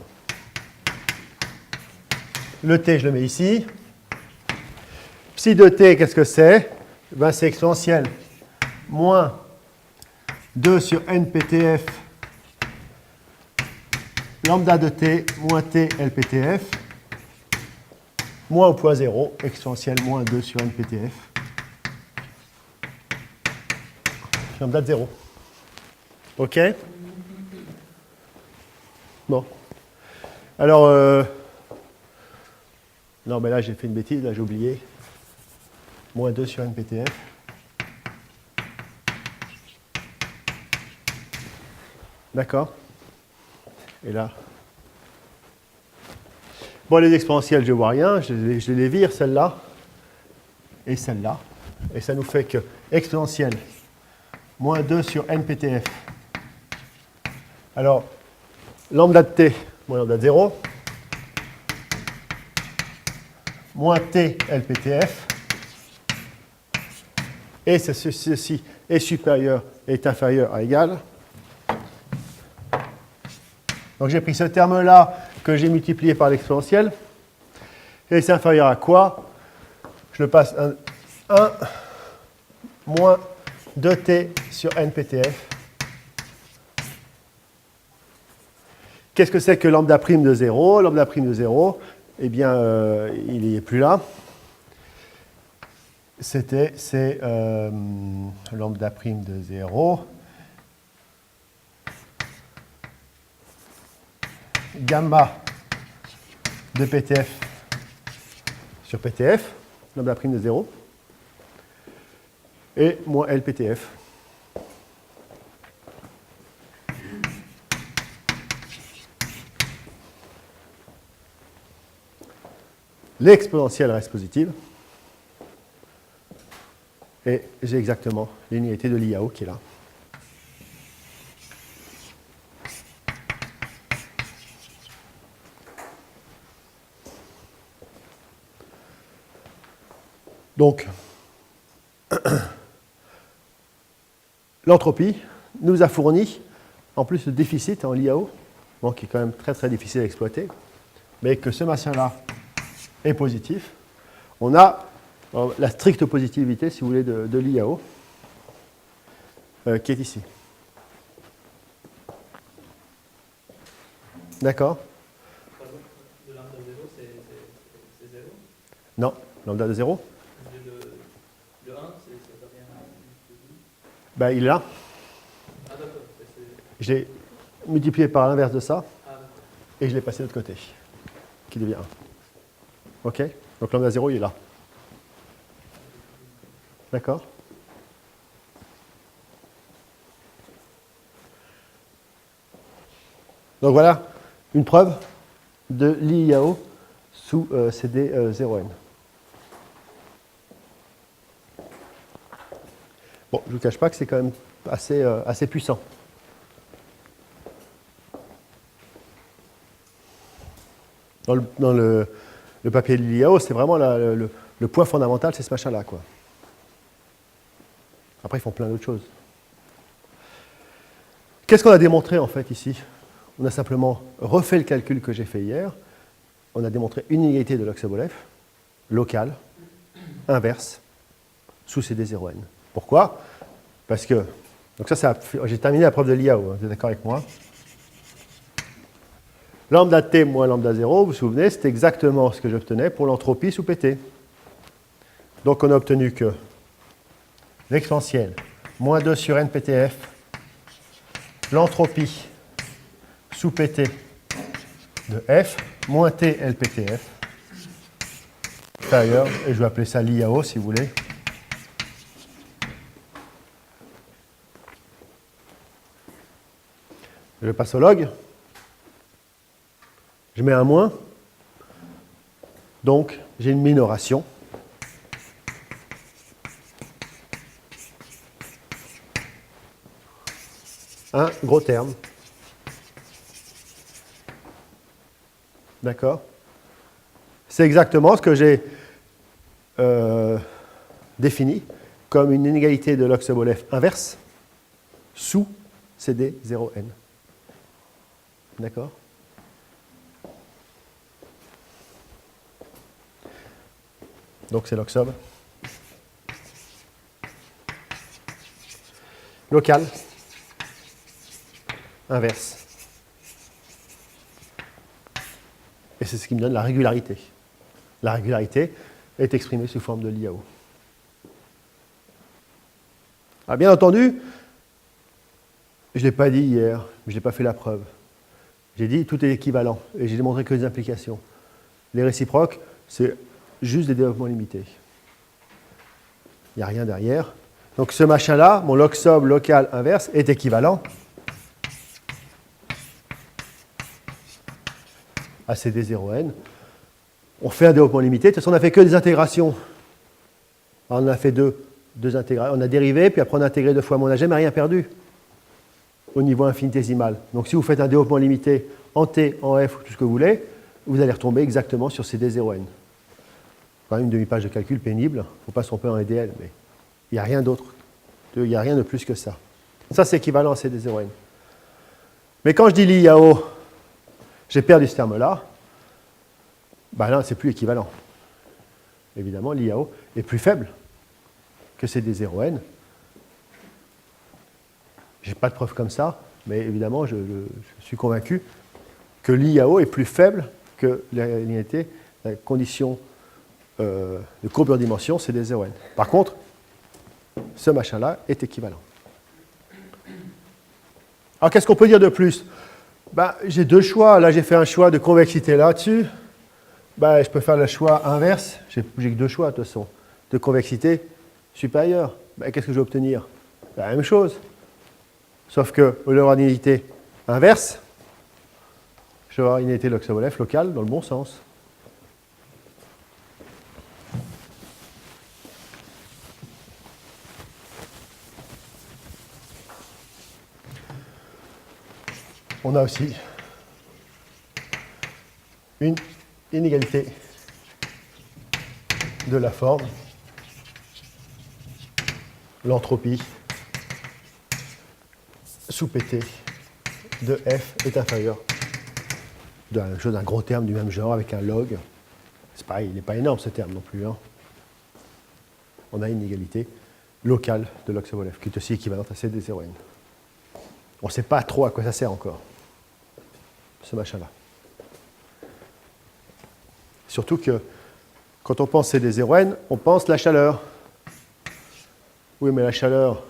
Le t, je le mets ici. Psi de t, qu'est-ce que c'est? Ben, c'est exponentielle moins 2 sur NPTF lambda de t moins t LPTF moins au point 0, exponentielle moins 2 sur NPTF lambda de 0. OK? Bon. Alors, non, mais là, j'ai fait une bêtise, là, j'ai oublié. Moins 2 sur NPTF. D'accord? Et là. Bon, les exponentielles, je ne vois rien. Je les vire, celle-là et celle-là. Et ça nous fait que exponentielle moins 2 sur NPTF. Alors, lambda de t moins lambda de 0 moins t LPTF. Et ceci est supérieur est inférieur à égal. Donc j'ai pris ce terme-là que j'ai multiplié par l'exponentielle. Et c'est inférieur à quoi? Je le passe 1 moins 2t sur NPTF. Qu'est-ce que c'est que lambda prime de 0? Lambda prime de 0, eh bien, il n'est plus là. C'est lambda prime de 0. Gamma de PTF sur PTF, lambda prime de 0, et moins LPTF. L'exponentielle reste positive. Et j'ai exactement l'inégalité de l'IAO qui est là. Donc, l'entropie nous a fourni, en plus, le déficit en l'IAO, bon, qui est quand même très très difficile à exploiter, mais que ce machin-là est positif. On a la stricte positivité, si vous voulez, de l'IAO, qui est ici. D'accord? De lambda 0, c'est 0? Non, lambda de 0. Le 1, ça devient... Ben, il est là. Ah d'accord. Je l'ai multiplié par l'inverse de ça, Ah d'accord. et je l'ai passé de l'autre côté, qui devient 1. OK? Donc lambda 0, il est là. D'accord? Donc voilà une preuve de l'IAO sous CD 0n. Bon, je ne vous cache pas que c'est quand même assez puissant. Dans le papier de l'IAO, c'est vraiment le point fondamental, c'est ce machin-là, quoi. Après, ils font plein d'autres choses. Qu'est-ce qu'on a démontré, en fait, ici? On a simplement refait le calcul que j'ai fait hier. On a démontré une inégalité de Loxobolev, locale, inverse, sous CD0n. Pourquoi? Parce que, donc ça j'ai terminé la preuve de l'IAO, hein, vous êtes d'accord avec moi? Lambda t moins lambda 0, vous vous souvenez, c'est exactement ce que j'obtenais pour l'entropie sous PT. Donc on a obtenu que l'exponentielle, moins 2 sur NPTF, l'entropie sous PT de F, moins T LPTF, inférieur, et je vais appeler ça l'IAO si vous voulez. Je passe au log. Je mets un moins. Donc, j'ai une minoration. Un gros terme D'accord? C'est exactement ce que j'ai défini comme une inégalité de Lox-Sobolev inverse sous CD 0n. D'accord? Donc c'est Lox-Sob. Local. Inverse. Et c'est ce qui me donne la régularité. La régularité est exprimée sous forme de l'IAO. Alors bien entendu, je ne l'ai pas dit hier, je n'ai pas fait la preuve. J'ai dit tout est équivalent et j'ai démontré que des implications. Les réciproques, c'est juste des développements limités. Il n'y a rien derrière. Donc ce machin-là, mon log-sob local inverse, est équivalent à CD0n. On fait un développement limité. De toute façon, on n'a fait que des intégrations. Alors, on a fait deux intégrations. On a dérivé, puis après on a intégré 2 fois. Mais on n'a jamais rien perdu au niveau infinitésimal. Donc si vous faites un développement limité en T, en F, ou tout ce que vous voulez, vous allez retomber exactement sur CD0n. Quand même une demi-page de calcul pénible. Il ne faut pas se tromper en EDL, mais il n'y a rien d'autre. Il n'y a rien de plus que ça. Ça, c'est équivalent à CD0n. Mais quand je dis l'IAO, j'ai perdu ce terme-là. Ben là, c'est plus équivalent. Évidemment, l'IAO est plus faible que CD0n. Je n'ai pas de preuve comme ça, mais évidemment, je suis convaincu que l'IAO est plus faible que la condition de courbure dimension CD0n. Par contre, ce machin-là est équivalent. Alors, qu'est-ce qu'on peut dire de plus? Ben, j'ai 2 choix. Là, j'ai fait un choix de convexité là-dessus. Ben, je peux faire le choix inverse. J'ai que 2 choix, de toute façon. De convexité supérieure. Ben, qu'est-ce que je vais obtenir? La même chose. Sauf que, au lieu d'avoir une inégalité inverse, je vais avoir une inégalité Lox-Sobolev locale dans le bon sens. On a aussi une inégalité de la forme, l'entropie sous PT de F est inférieure d'un gros terme du même genre avec un log. C'est pareil, il n'est pas énorme ce terme non plus. Hein. On a une inégalité locale de Lox-Sobolev qui est aussi équivalente à CD0n. On ne sait pas trop à quoi ça sert encore, ce machin-là. Surtout que quand on pense CD0n, on pense la chaleur. Oui, mais la chaleur,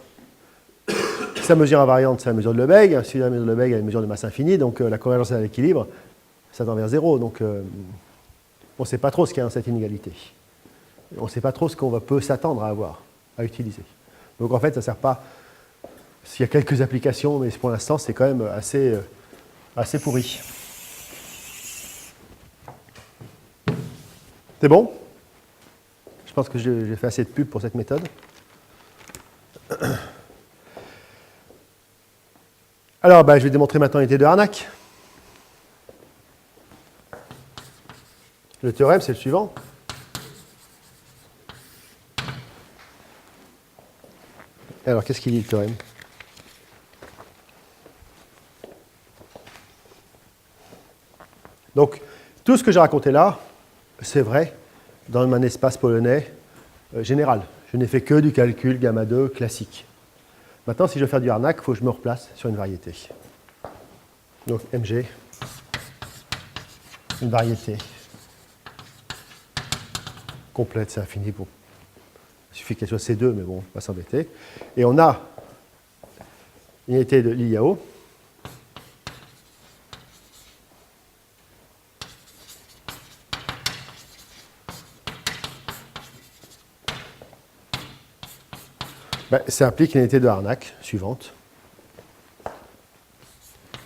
sa mesure invariante, c'est la mesure de Lebesgue. Si la mesure de Lebesgue a une mesure de masse infinie, donc la convergence à l'équilibre, ça tend vers 0. Donc on ne sait pas trop ce qu'il y a dans cette inégalité. On ne sait pas trop ce qu'on peut s'attendre à avoir, à utiliser. Donc en fait, ça ne sert pas. S'il y a quelques applications, mais pour l'instant, c'est quand même assez pourri. C'est bon? Je pense que j'ai fait assez de pub pour cette méthode. Alors, je vais démontrer maintenant l'unité de Harnack. Le théorème, c'est le suivant. Alors, qu'est-ce qu'il dit, le théorème? Donc, tout ce que j'ai raconté là, c'est vrai dans un espace polonais général. Je n'ai fait que du calcul gamma 2 classique. Maintenant, si je veux faire du Harnack, il faut que je me replace sur une variété. Donc, MG, une variété complète, c'est infini. Bon. Il suffit qu'elle soit C2, mais bon, on ne va pas s'embêter. Et on a une unité de l'IAO. Ça implique une unité de Harnack suivante.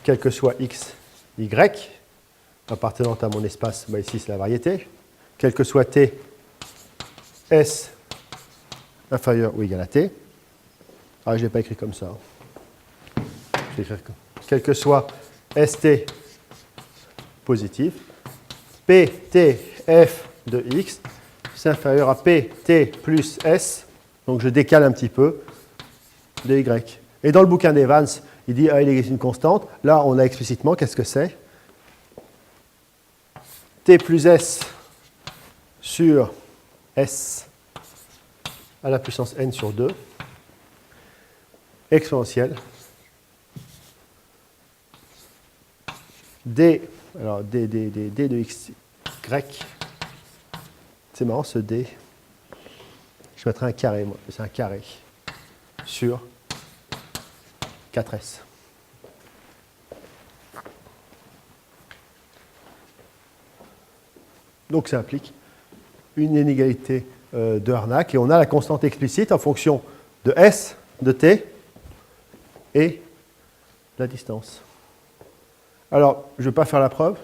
Quel que soit x, y, appartenant à mon espace, ici c'est la variété. Quel que soit t, s inférieur ou égal à t. Ah, je ne l'ai pas écrit comme ça. Je vais écrire quel que soit st positif, PTF de x, c'est inférieur à PT plus S, donc je décale un petit peu, de y. Et dans le bouquin d'Evans, il dit A est une constante. Là, on a explicitement, qu'est-ce que c'est? T plus S sur S à la puissance n sur 2, exponentielle, d, alors d de x, y, c'est marrant ce d, je mettrai un carré, moi, c'est un carré, sur 4s. Donc ça implique une inégalité de Harnack et on a la constante explicite en fonction de S, de T et la distance. Alors, je ne vais pas faire la preuve,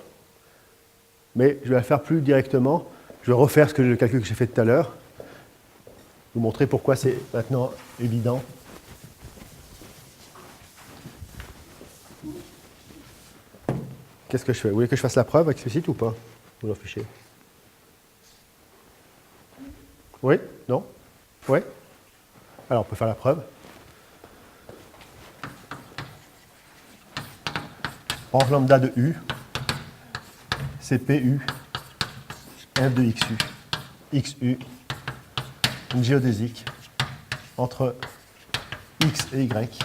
mais je vais la faire plus directement. Je vais refaire le calcul que j'ai fait tout à l'heure, vous montrer pourquoi c'est maintenant évident. Qu'est-ce que je fais? Vous voulez que je fasse la preuve explicite ou pas? Vous l'en fichez. Oui? Non? Oui? Alors, on peut faire la preuve. En lambda de U, c'est PU, F de XU, XU, une géodésique entre X et Y.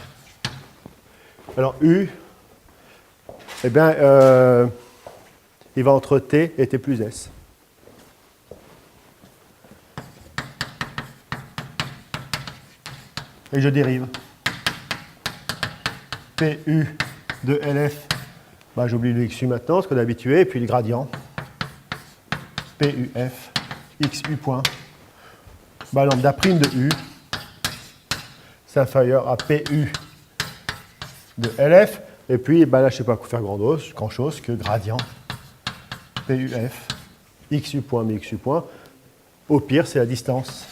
Alors, U, eh bien, il va entre T et T plus S. Et je dérive. PU de LF, bah, j'oublie le XU maintenant, ce qu'on est habitué, et puis le gradient. PUF, XU point, bah, lambda prime de U, c'est inférieur à PU de LF, et puis bah, là, je ne sais pas quoi faire grand-chose que gradient PUF, XU point, mais XU point. Au pire, c'est la distance,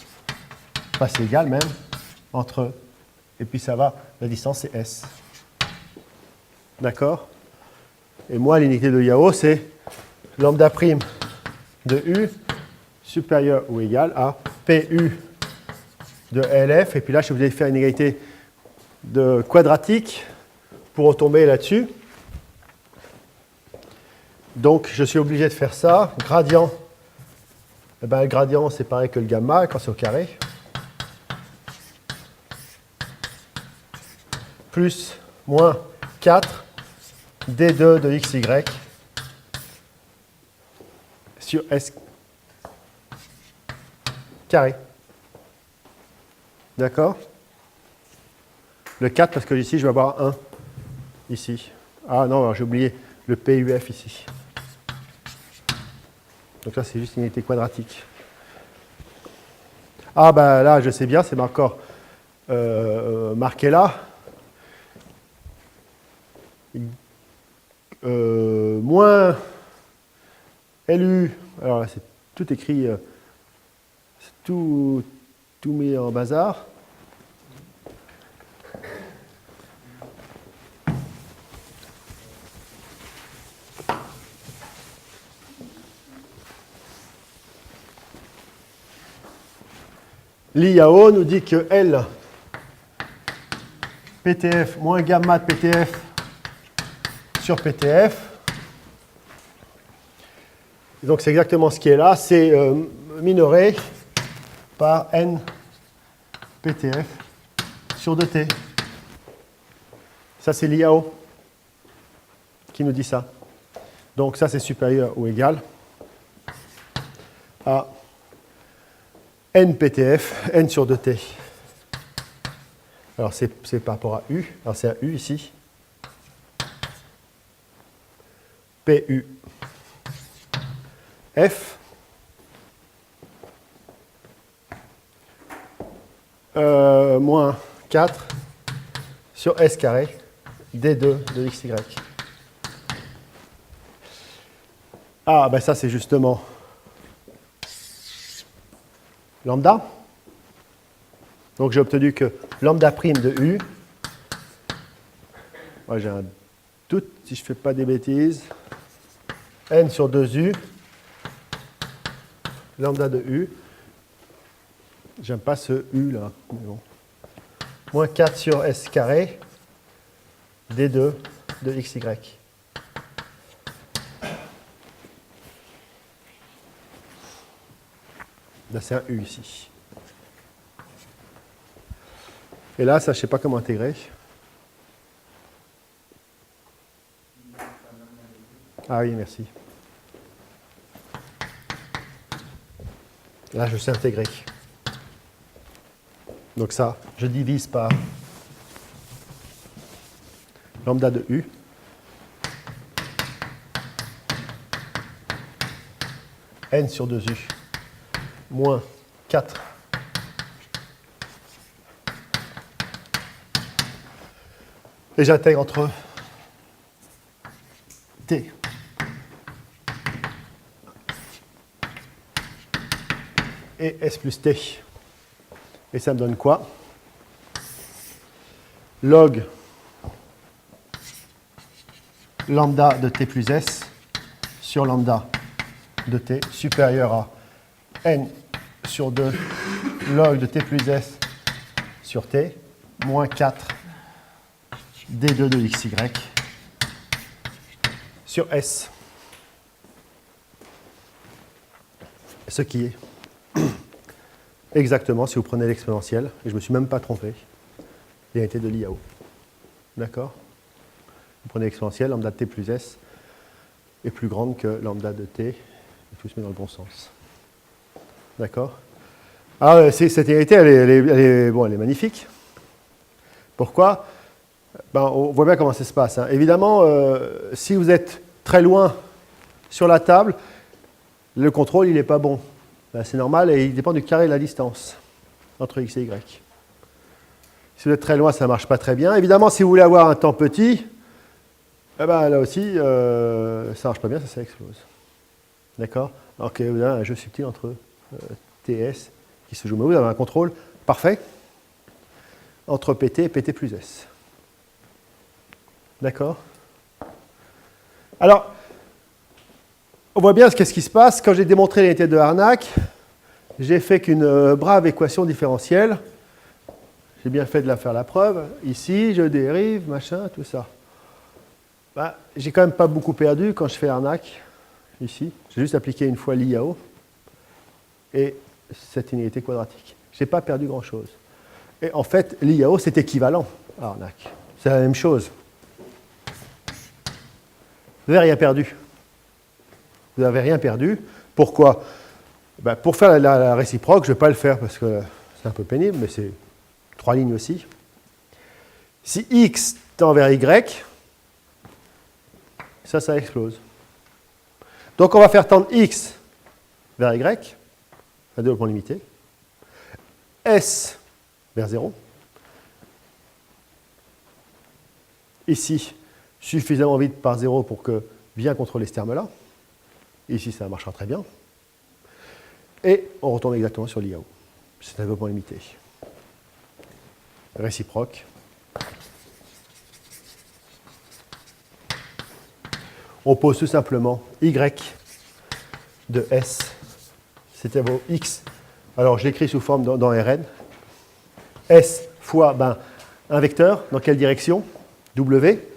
enfin, c'est égal même, entre, et puis ça va, la distance c'est S. D'accord? Et moi, l'inégalité de Yao, c'est lambda prime de U supérieur ou égal à PU de LF. Et puis là, je suis obligé de faire une égalité de quadratique pour retomber là-dessus. Donc, je suis obligé de faire ça. Gradient, eh ben, le gradient, c'est pareil que le gamma quand c'est au carré. Plus, moins 4 D2 de XY sur S carré. D'accord? Le 4 parce que ici, je vais avoir 1 ici. Ah non, j'ai oublié le PUF ici. Donc là, c'est juste une unité quadratique. Ah ben là, je sais bien, c'est encore marqué là. Moins LU, alors là c'est tout écrit, c'est tout mis en bazar. L'IAO nous dit que L, PTF moins gamma de PTF sur PTF. Et donc c'est exactement ce qui est là, c'est minoré par N PTF sur 2T. Ça c'est l'IAO qui nous dit ça. Donc ça c'est supérieur ou égal à N PTF, N sur 2T. Alors c'est par rapport à U, alors c'est à U ici. PU F moins 4 sur S carré D2 de XY. Ah, ben ça c'est justement lambda. Donc j'ai obtenu que lambda prime de U, moi j'ai un doute si je ne fais pas des bêtises, N sur 2U lambda de U. J'aime pas ce U là, mais bon. Moins 4 sur S carré D2 de XY. Là, c'est un U ici. Et là, ça, je ne sais pas comment intégrer. Ah oui, merci. Là, je sais intégrer. Donc ça, je divise par lambda de U. N sur 2U. Moins 4. Et j'intègre entre T et S plus T. Et ça me donne quoi? Log lambda de T plus S sur lambda de T supérieur à N sur 2 log de T plus S sur T moins 4 D2 de XY sur S. Ce qui est exactement, si vous prenez l'exponentielle, et je ne me suis même pas trompé, l'unité de l'IAO. D'accord? Vous prenez l'exponentielle, lambda de T plus S est plus grande que lambda de T, et tout se met dans le bon sens. D'accord? Alors, cette unité, elle est magnifique. Pourquoi? Ben, on voit bien comment ça se passe. Hein. Évidemment, si vous êtes très loin sur la table, le contrôle, il n'est pas bon. Ben, c'est normal et il dépend du carré de la distance entre x et y. Si vous êtes très loin, ça ne marche pas très bien. Évidemment, si vous voulez avoir un temps petit, eh ben, là aussi, ça ne marche pas bien, ça explose. D'accord? Alors que vous avez un jeu subtil entre TS qui se joue. Mais vous avez un contrôle parfait entre PT et PT plus S. D'accord? Alors, on voit bien qu'est-ce qui se passe. Quand j'ai démontré l'unité de Harnack, j'ai fait qu'une brave équation différentielle. J'ai bien fait de la faire la preuve. Ici, je dérive, machin, tout ça. Ben, j'ai quand même pas beaucoup perdu quand je fais Harnack. Ici, j'ai juste appliqué une fois l'IAO et cette unité quadratique. Je n'ai pas perdu grand-chose. Et en fait, l'IAO, c'est équivalent à Harnack. C'est la même chose. Vous n'avez rien perdu. Vous n'avez rien perdu. Pourquoi? Ben, pour faire la réciproque, je ne vais pas le faire parce que c'est un peu pénible, mais c'est 3 lignes aussi. Si x tend vers y, ça explose. Donc on va faire tendre x vers y, un développement limité, s vers 0. Ici, suffisamment vite par 0 pour que bien contrôler ce terme-là. Ici, ça marchera très bien. Et on retourne exactement sur l'IAO. C'est un développement limité. Réciproque. On pose tout simplement y de S. C'était vos x. Alors, je l'écris sous forme dans Rn. S fois un vecteur. Dans quelle direction? W.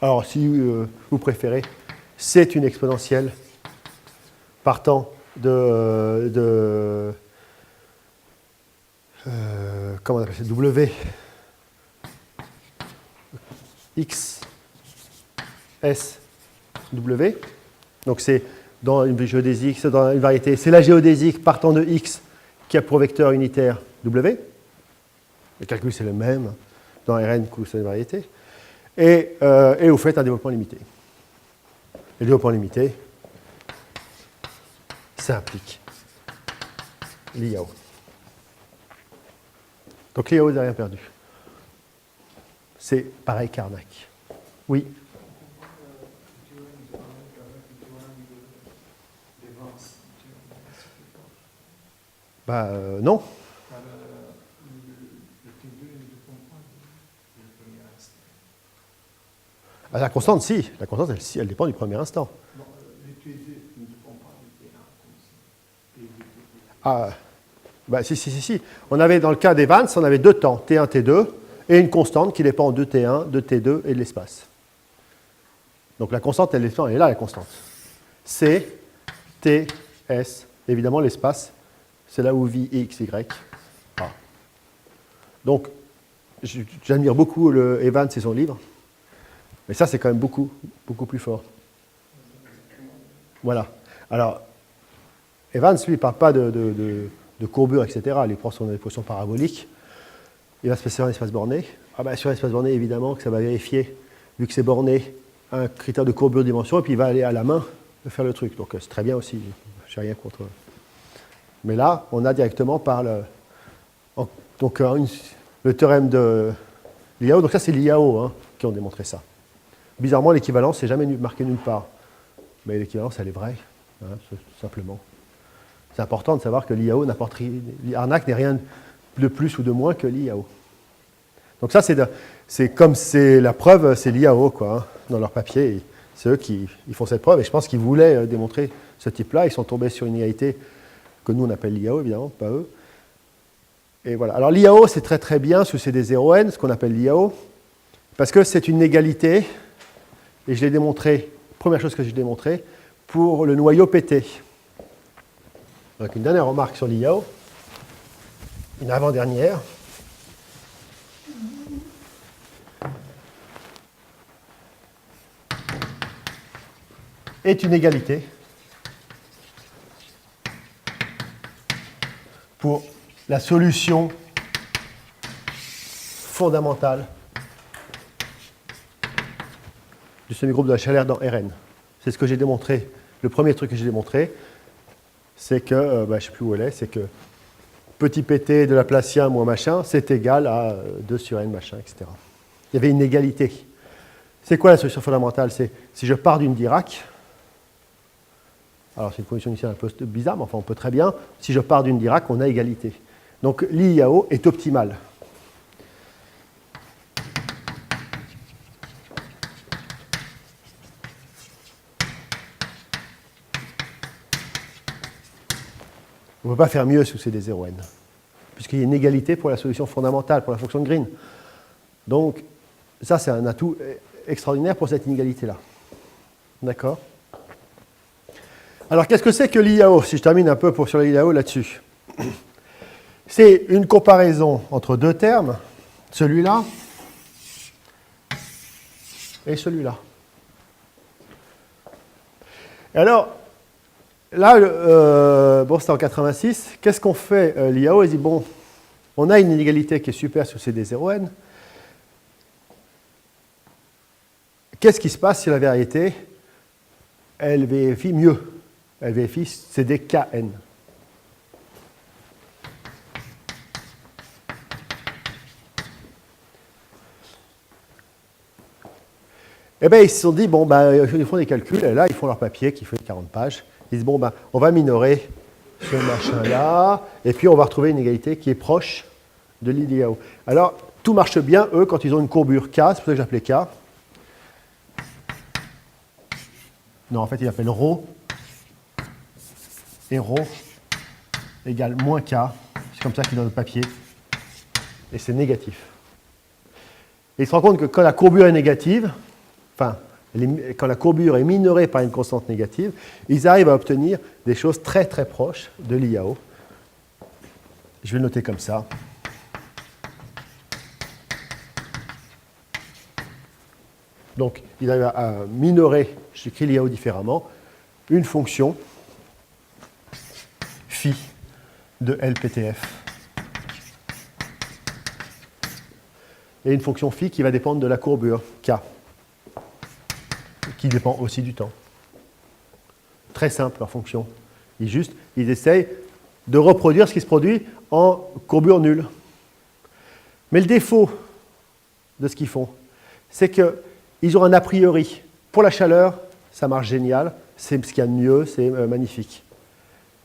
Alors, si vous préférez, c'est une exponentielle partant de comment on appelle ça? W x s w. Donc c'est dans une géodésique, c'est dans une variété, c'est la géodésique partant de x qui a pour vecteur unitaire w. Le calcul c'est le même dans Rn que c'est une variété. Et vous faites un développement limité. Le développement limité, ça implique l'IAO. Donc l'IAO n'a rien perdu. C'est pareil qu'Harnack. Oui. Non. La constante, si. La constante, elle dépend du premier instant. Non, l'étude Ah, bah, si. On avait, dans le cas d'Evans, on avait deux temps, T1, T2, et une constante qui dépend de T1, de T2 et de l'espace. Donc la constante, elle est là, la constante. C, T, S. Évidemment, l'espace, c'est là où vit X, Y. Ah. Donc, j'admire beaucoup Evans et son livre, mais ça, c'est quand même beaucoup plus fort. Voilà. Alors, Evans, lui, ne parle pas de courbure, etc. Il prend son équation parabolique. Il va se passer sur un espace borné. Ah ben, sur l'espace borné, évidemment, que ça va vérifier, vu que c'est borné, un critère de courbure de dimension, et puis il va aller à la main faire le truc. Donc, c'est très bien aussi. Je n'ai rien contre. Mais là, on a directement par le théorème de l'IAO. Donc ça, c'est l'IAO hein, qui ont démontré ça. Bizarrement, l'équivalence n'est jamais marquée nulle part. Mais l'équivalence, elle est vraie, hein, simplement. C'est important de savoir que l'IAO n'apporte rien, l'ARNAC n'est rien de plus ou de moins que l'IAO. Donc ça, c'est comme c'est la preuve, c'est l'IAO, quoi, hein, dans leur papier. C'est eux qui font cette preuve, et je pense qu'ils voulaient démontrer ce type-là. Ils sont tombés sur une égalité que nous, on appelle l'IAO, évidemment, pas eux. Et voilà. Alors l'IAO, c'est très très bien sous CD 0N, ce qu'on appelle l'IAO, parce que c'est une égalité, et je l'ai démontré, première chose que j'ai démontré, pour le noyau PT. Donc une dernière remarque sur l'IAO, une avant-dernière. Est une égalité pour la solution fondamentale du semi-groupe de la chaleur dans Rn. C'est ce que j'ai démontré. Le premier truc que j'ai démontré, c'est que, je ne sais plus où elle est, c'est que petit pt de Laplacien moins machin, c'est égal à 2 sur n machin, etc. Il y avait une égalité. C'est quoi la solution fondamentale? C'est si je pars d'une Dirac, alors c'est une condition initiale un peu bizarre, mais enfin on peut très bien, si je pars d'une Dirac, on a égalité. Donc l'IAO est optimale. On ne peut pas faire mieux sous CD 0N, puisqu'il y a une égalité pour la solution fondamentale, pour la fonction de Green. Donc ça c'est un atout extraordinaire pour cette inégalité-là. D'accord? Alors, qu'est-ce que c'est que l'IAO? Si je termine un peu sur l'IAO là-dessus. C'est une comparaison entre deux termes, celui-là et celui-là. Et alors, là, c'était en 86, qu'est-ce qu'on fait l'IAO? Il dit, bon, on a une inégalité qui est super sous CD0N. Qu'est-ce qui se passe si la variété, elle vérifie mieux? Elle vérifie CDKN. Eh bien, ils se sont dit, bon, ils font des calculs, et là, ils font leur papier qui fait 40 pages. Ils disent, bon, on va minorer ce machin-là, et puis on va retrouver une égalité qui est proche de l'IAO. Alors, tout marche bien, eux, quand ils ont une courbure K, c'est pour ça que j'appelais K. Non, en fait, ils appellent ρ. Et ρ égale moins K. C'est comme ça qu'ils donnent le papier. Et c'est négatif. Et ils se rendent compte que quand la courbure est négative, enfin, quand la courbure est minorée par une constante négative, ils arrivent à obtenir des choses très très proches de l'IAO. Je vais le noter comme ça. Donc, ils arrivent à minorer, j'écris l'IAO différemment, une fonction phi de LPTF. Et une fonction phi qui va dépendre de la courbure K, qui dépend aussi du temps. Très simple leur fonction. Ils essayent de reproduire ce qui se produit en courbure nulle. Mais le défaut de ce qu'ils font, c'est qu'ils ont un a priori. Pour la chaleur, ça marche génial, c'est ce qu'il y a de mieux, c'est magnifique.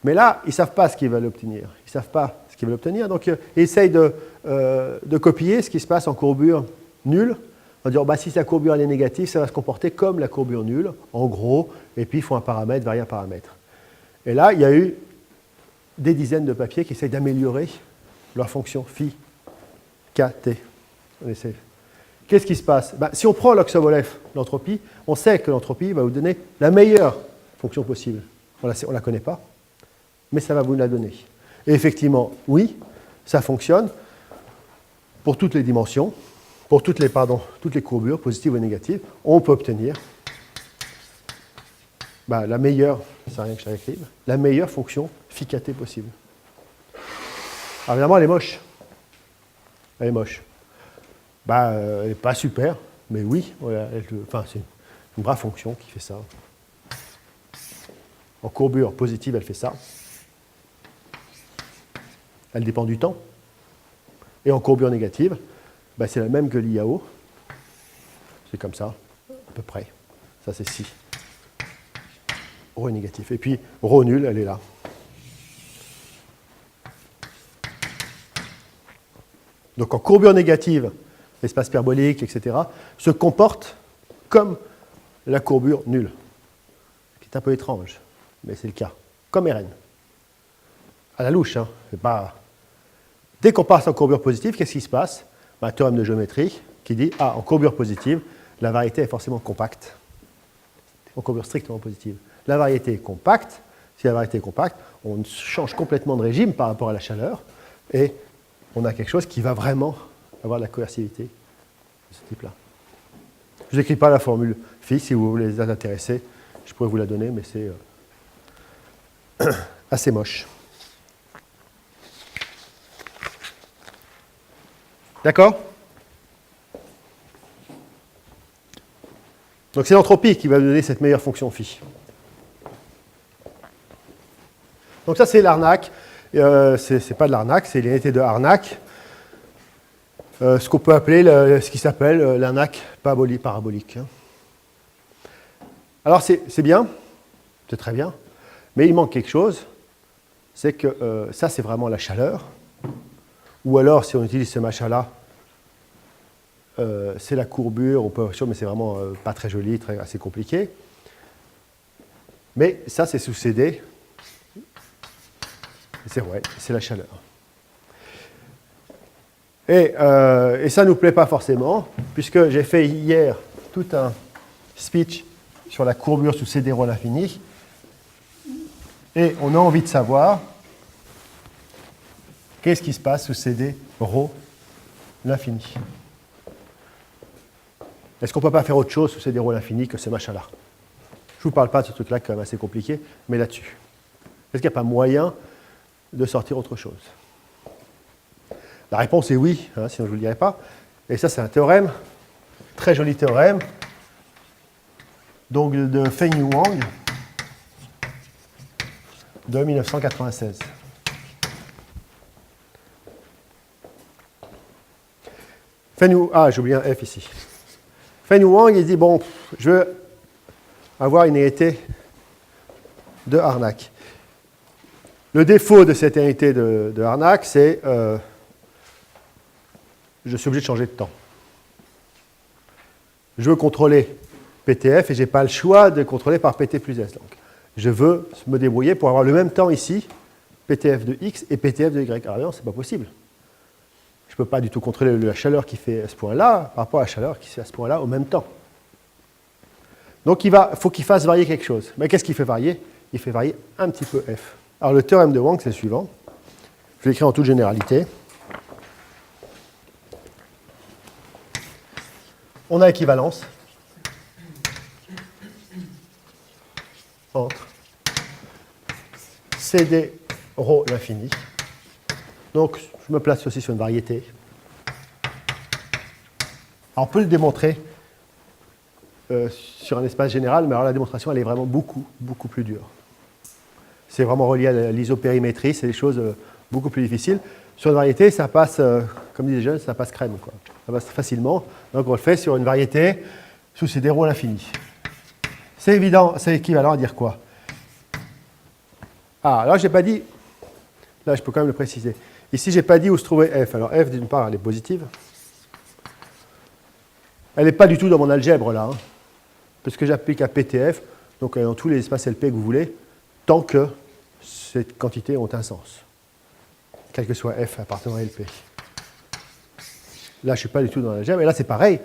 Mais là, ils ne savent pas ce qu'ils veulent obtenir. Ils ne savent pas ce qu'ils veulent obtenir, donc ils essayent de copier ce qui se passe en courbure nulle On va dire, bah, si la courbure elle est négative, ça va se comporter comme la courbure nulle, en gros, et puis il faut un paramètre, varier un paramètre. Et là, il y a eu des dizaines de papiers qui essayent d'améliorer leur fonction phi kt. On essaie. Qu'est-ce qui se passe? Ben, si on prend l'Oxovolev, l'entropie, on sait que l'entropie va vous donner la meilleure fonction possible. On ne la connaît pas, mais ça va vous la donner. Et effectivement, oui, ça fonctionne pour toutes les dimensions, pour toutes les courbures, positives ou négatives. On peut obtenir la meilleure, c'est rien que je l'écrive, la meilleure fonction phi kt possible. Alors évidemment, elle est moche. Elle est moche. Elle n'est pas super, mais oui, c'est une brave fonction qui fait ça. En courbure positive, elle fait ça. Elle dépend du temps. Et en courbure négative, c'est la même que l'IAO. C'est comme ça, à peu près. Ça, c'est si. Rho est négatif. Et puis, rho nul, elle est là. Donc, en courbure négative, l'espace hyperbolique, etc., se comporte comme la courbure nulle. Ce qui est un peu étrange, mais c'est le cas. Comme Rn. À la louche, hein. C'est pas... Dès qu'on passe en courbure positive, qu'est-ce qui se passe? Un théorème de géométrie qui dit, en courbure positive, la variété est forcément compacte. En courbure strictement positive. La variété est compacte. Si la variété est compacte, on change complètement de régime par rapport à la chaleur, et on a quelque chose qui va vraiment avoir de la coercivité de ce type-là. Je n'écris pas la formule phi, si vous voulez les intéresser, je pourrais vous la donner, mais c'est assez moche. D'accord? Donc c'est l'entropie qui va nous donner cette meilleure fonction phi. Donc ça c'est l'arnaque. C'est pas de l'arnaque, c'est l'unité de Harnack. Ce qu'on peut appeler, ce qui s'appelle l'arnaque parabolique. Alors c'est bien, c'est très bien, mais il manque quelque chose, c'est que ça c'est vraiment la chaleur, ou alors si on utilise ce machin-là, c'est la courbure, on peut mais c'est vraiment pas très joli, assez compliqué. Mais ça c'est sous CD, c'est la chaleur. Et ça ne nous plaît pas forcément, puisque j'ai fait hier tout un speech sur la courbure sous CD rho à l'infini, et on a envie de savoir qu'est-ce qui se passe sous CD rho l'infini. Est-ce qu'on ne peut pas faire autre chose sous CD rho l'infini que ce machin-là? Je ne vous parle pas de ce truc-là, quand même assez compliqué, mais là-dessus. Est-ce qu'il n'y a pas moyen de sortir autre chose? La réponse est oui, sinon je ne vous le dirai pas. Et ça, c'est un théorème, très joli théorème, donc de Feng-Yu Wang, de 1996. J'ai oublié un F ici. Feng-Yu Wang, il dit, bon, je veux avoir une unité de Harnack. Le défaut de cette unité de Harnack, c'est je suis obligé de changer de temps. Je veux contrôler PTF et je n'ai pas le choix de contrôler par PT plus S. Donc, je veux me débrouiller pour avoir le même temps ici, PTF de X et PTF de Y. Alors non, ce n'est pas possible. Je ne peux pas du tout contrôler la chaleur qui fait à ce point-là par rapport à la chaleur qui fait à ce point-là au même temps. Donc il faut qu'il fasse varier quelque chose. Mais qu'est-ce qu'il fait varier? Il fait varier un petit peu F. Alors le théorème de Wang, c'est le suivant. Je vais l'écrire en toute généralité. On a équivalence entre CD rho l'infini. Donc, je me place aussi sur une variété. Alors, on peut le démontrer sur un espace général, mais alors la démonstration, elle est vraiment beaucoup, beaucoup plus dure. C'est vraiment relié à l'isopérimétrie, c'est des choses beaucoup plus difficiles. Sur une variété, ça passe, comme disent les jeunes, ça passe crème, quoi. Ça passe facilement. Donc, on le fait sur une variété sous CD rho à l'infini. C'est évident, c'est équivalent à dire quoi? Alors, je n'ai pas dit, là, je peux quand même le préciser. Ici, je n'ai pas dit où se trouvait F. Alors, F, d'une part, elle est positive. Elle n'est pas du tout dans mon algèbre là, hein, parce que j'applique à PTF, donc dans tous les espaces LP que vous voulez, tant que ces quantités ont un sens, quel que soit F appartenant à LP. Là, je ne suis pas du tout dans l'algèbre, et là c'est pareil,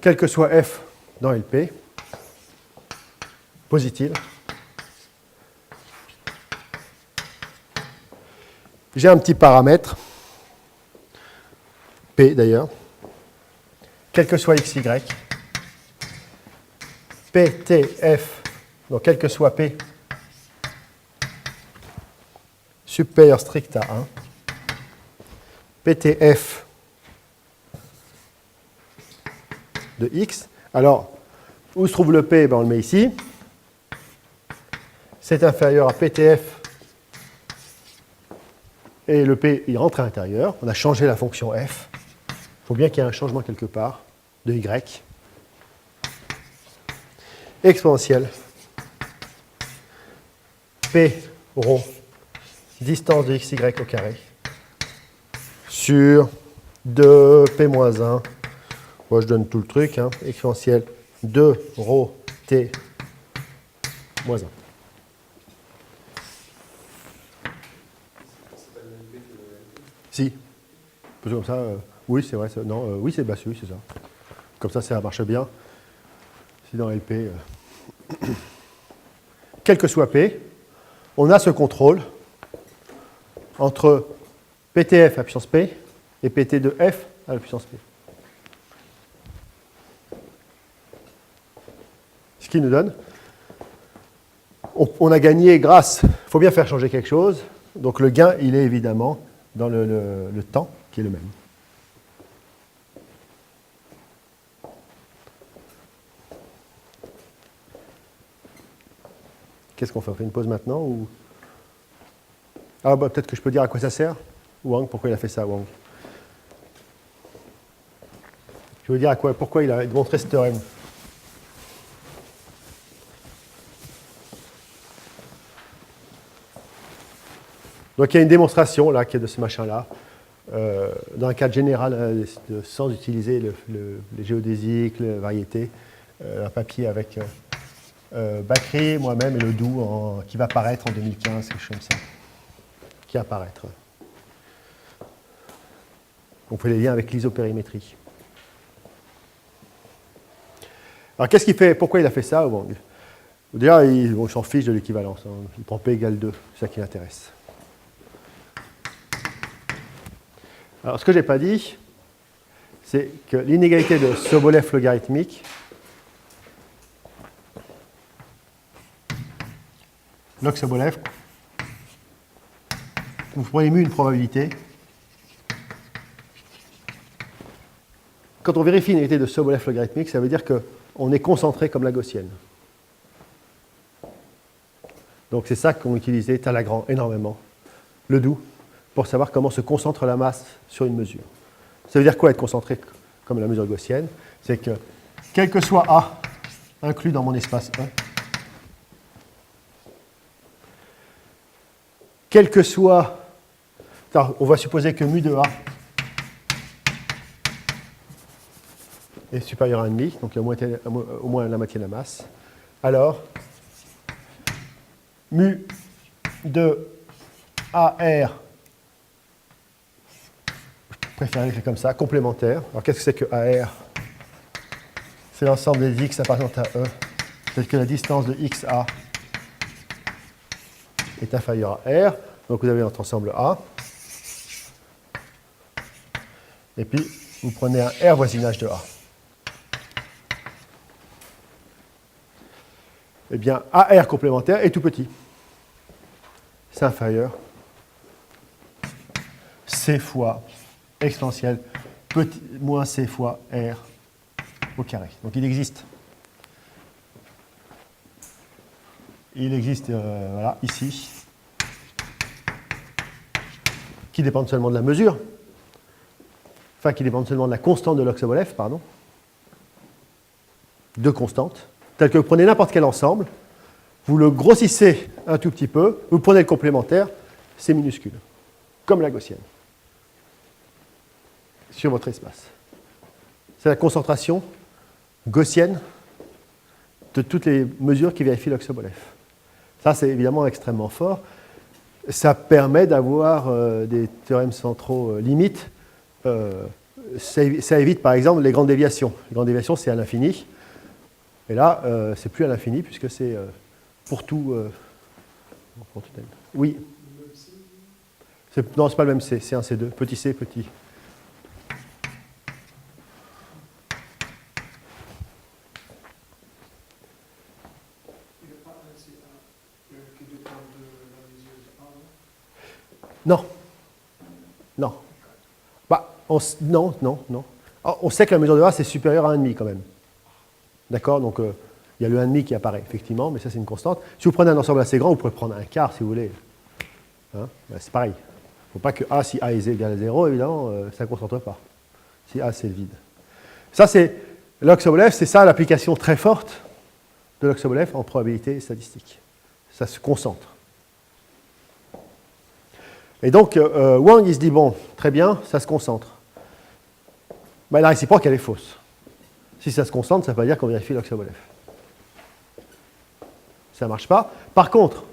quel que soit F dans LP, positive, j'ai un petit paramètre, P d'ailleurs, quel que soit XY, PTF, donc quel que soit P, supérieur strict à 1, PTF de X. Alors, où se trouve le P? Ben, on le met ici. C'est inférieur à PTF. Et le P, il rentre à l'intérieur. On a changé la fonction F. Il faut bien qu'il y ait un changement quelque part de Y. Exponentielle. P rho, distance de XY au carré, sur 2P-1. Moi, je donne tout le truc. Hein. Exponentielle 2 rho T moins 1. Si. Parce que comme ça, oui, c'est vrai. Non, oui, c'est oui, c'est ça. Comme ça marche bien. Si dans LP, quel que soit P, on a ce contrôle entre PTF à puissance P et PT de F à la puissance P. Ce qui nous donne, on a gagné grâce, il faut bien faire changer quelque chose, donc le gain, il est évidemment dans le temps qui est le même. Qu'est-ce qu'on fait? On fait une pause maintenant ou... Ah bah peut-être que je peux dire à quoi ça sert. Wang, pourquoi il a fait ça, Wang? Je veux dire pourquoi il a montré ce théorème. Donc il y a une démonstration là qui est de ce machin-là, dans un cadre général, sans utiliser les géodésiques, les variétés, un papier avec Bakri, moi-même et le Doux qui va paraître en 2015, quelque chose comme ça. Qui va apparaître. On fait les liens avec l'isopérimétrie. Alors qu'est-ce qu'il fait? Pourquoi il a fait ça? Bon, déjà, on s'en fiche de l'équivalence. Hein. Il prend P égale 2, c'est ça qui l'intéresse. Alors ce que je n'ai pas dit, c'est que l'inégalité de Sobolev logarithmique, log Sobolev, vous prenez mu une probabilité. Quand on vérifie l'inégalité de Sobolev logarithmique, ça veut dire qu'on est concentré comme la gaussienne. Donc c'est ça qu'ont utilisé Talagrand énormément, le Doux, pour savoir comment se concentre la masse sur une mesure. Ça veut dire quoi être concentré comme la mesure gaussienne? C'est que quel que soit A inclus dans mon espace E, quel que soit, on va supposer que mu de A est supérieur à 1,5, donc il y a au moins la moitié de la masse. Alors, mu de AR, je préfère l'écrire comme ça, complémentaire. Alors qu'est-ce que c'est que AR? C'est l'ensemble des X appartenant à E, tel que la distance de XA est inférieure à R. Donc vous avez notre ensemble A. Et puis, vous prenez un R voisinage de A. Eh bien, AR complémentaire est tout petit. C'est inférieur. C fois exponentielle moins C fois R au carré. Donc il existe. Il existe, voilà, ici, qui dépendent seulement de la mesure, enfin qui dépendent seulement de la constante de log-Sobolev, pardon, deux constantes, telles que vous prenez n'importe quel ensemble, vous le grossissez un tout petit peu, vous prenez le complémentaire, c'est minuscule, comme la gaussienne, sur votre espace. C'est la concentration gaussienne de toutes les mesures qui vérifient le Sobolev. Ça, c'est évidemment extrêmement fort. Ça permet d'avoir des théorèmes centraux limites. Ça évite, par exemple, les grandes déviations. Les grandes déviations, c'est à l'infini. Et là, c'est plus à l'infini, puisque c'est pour tout... Oui. Non, ce n'est pas le même C, C1, C2, petit c, petit. Non. Non. Bah, non, non, non. Alors, on sait que la mesure de A, c'est supérieur à 1,5 quand même. D'accord? Donc, il y a le 1,5 qui apparaît, effectivement, mais ça, c'est une constante. Si vous prenez un ensemble assez grand, vous pouvez prendre un quart, si vous voulez. Hein? Ben, c'est pareil. Il ne faut pas que A, si A est égal à 0, évidemment, ça ne concentre pas. Si A, c'est le vide. Ça, c'est Log-Sobolev, c'est ça l'application très forte de Log-Sobolev en probabilité statistique. Ça se concentre. Et donc, Wang, il se dit, bon, très bien, ça se concentre. Ben, la réciproque, elle est fausse. Si ça se concentre, ça ne veut pas dire qu'on vérifie Log-Sobolev. Ça ne marche pas. Par contre,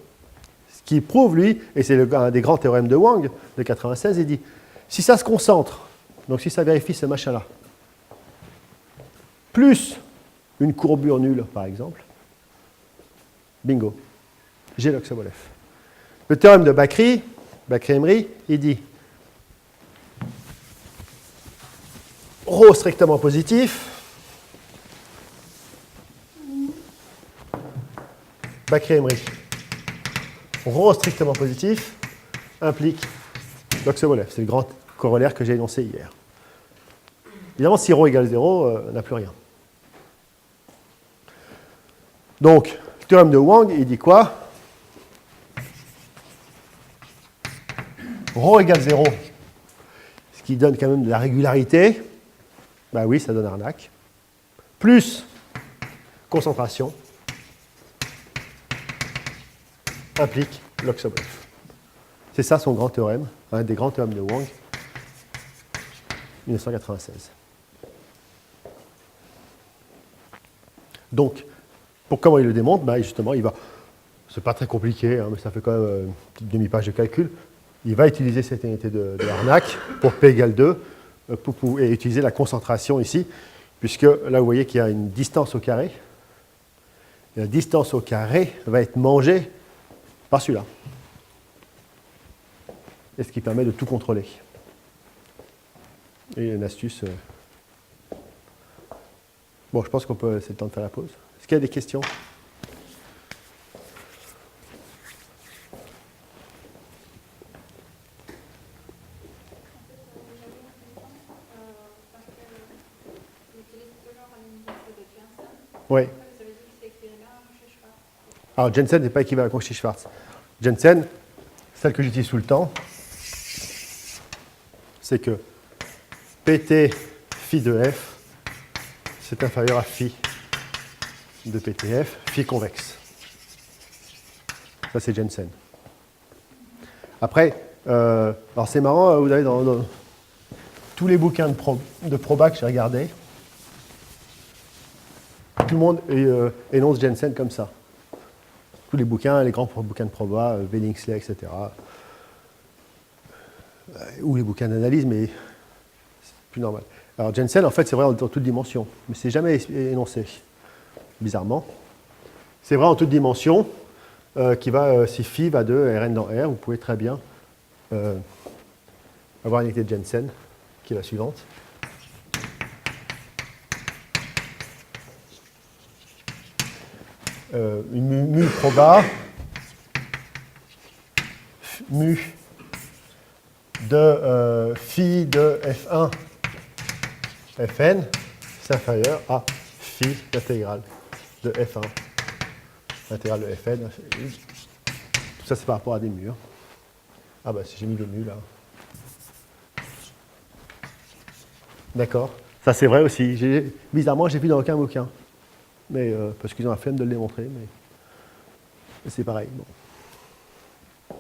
ce qu'il prouve, lui, et c'est un des grands théorèmes de Wang, de 96, il dit, si ça se concentre, donc si ça vérifie ce machin-là, plus une courbure nulle, par exemple, bingo, j'ai Log-Sobolev. Le théorème de Bakry-Emery, il dit ρ strictement positif, Bakry-Emery, ρ strictement positif implique Log-Sobolev. C'est le grand corollaire que j'ai énoncé hier. Évidemment, si ρ égale 0, on n'a plus rien. Donc, le théorème de Wang, il dit quoi? ρ égale 0, ce qui donne quand même de la régularité. Ben oui, ça donne arnaque. Plus concentration implique Log-Sobolev. C'est ça son grand théorème, un des grands théorèmes de Wang, 1996. Donc, comment il le démontre? Ben justement, il va. C'est pas très compliqué, hein, mais ça fait quand même une petite demi-page de calcul. Il va utiliser cette unité de Harnack pour P égale 2 et utiliser la concentration ici, puisque là, vous voyez qu'il y a une distance au carré. Et la distance au carré va être mangée par celui-là. Et ce qui permet de tout contrôler. Et une astuce. Bon, je pense qu'on peut. C'est le temps de faire la pause. Est-ce qu'il y a des questions? Oui. Alors, Jensen n'est pas équivalent à Cauchy-Schwarz. Jensen, celle que j'utilise tout le temps, c'est que PT phi de f, c'est inférieur à phi de PTF, phi convexe. Ça, c'est Jensen. Après, alors c'est marrant, vous avez dans tous les bouquins de proba que j'ai regardés, tout le monde énonce Jensen comme ça. Tous les bouquins, les grands bouquins de proba, Billingsley, etc. Ou les bouquins d'analyse, mais c'est plus normal. Alors Jensen, en fait, c'est vrai en toutes dimensions, mais c'est jamais énoncé, bizarrement. C'est vrai en toutes dimensions, si phi va de Rn dans R, vous pouvez très bien avoir une unité de Jensen, qui est la suivante. Une mu proba, mu de phi de F1 Fn, c'est inférieur à phi intégrale de F1 intégrale de Fn. Tout ça, c'est par rapport à des murs. Ah bah si j'ai mis des mu là. D'accord. Ça c'est vrai aussi. Bizarrement, j'ai vu dans aucun bouquin. Mais, parce qu'ils ont la flemme de le démontrer, mais c'est pareil. Bon.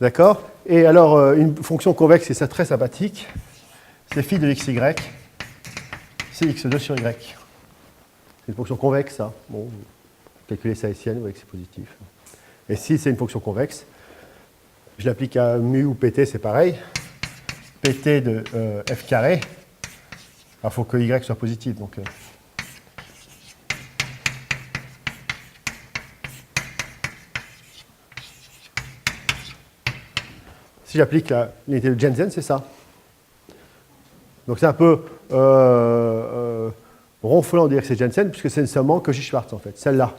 D'accord? Et alors, une fonction convexe, c'est ça très sympathique. C'est phi de xy, c'est x2 sur y. C'est une fonction convexe, ça. Bon, vous calculez ça ici, vous voyez que c'est positif. Et si c'est une fonction convexe, je l'applique à mu ou pt, c'est pareil. Pt de f carré, il faut que y soit positif. Donc, si j'applique l'unité de Jensen, c'est ça. Donc c'est un peu ronflant de dire que c'est Jensen, puisque c'est seulement Cauchy-Schwarz, en fait, celle-là.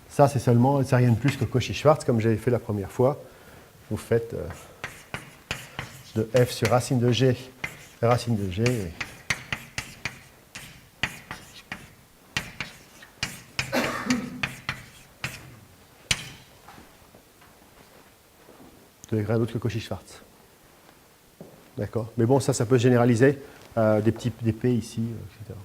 Ça, c'est seulement, c'est rien de plus que Cauchy-Schwarz, comme j'avais fait la première fois. Vous faites de f sur racine de g, racine de g. De rien d'autre que Cauchy-Schwarz. D'accord. Mais bon, ça peut se généraliser. Des petits P ici, etc.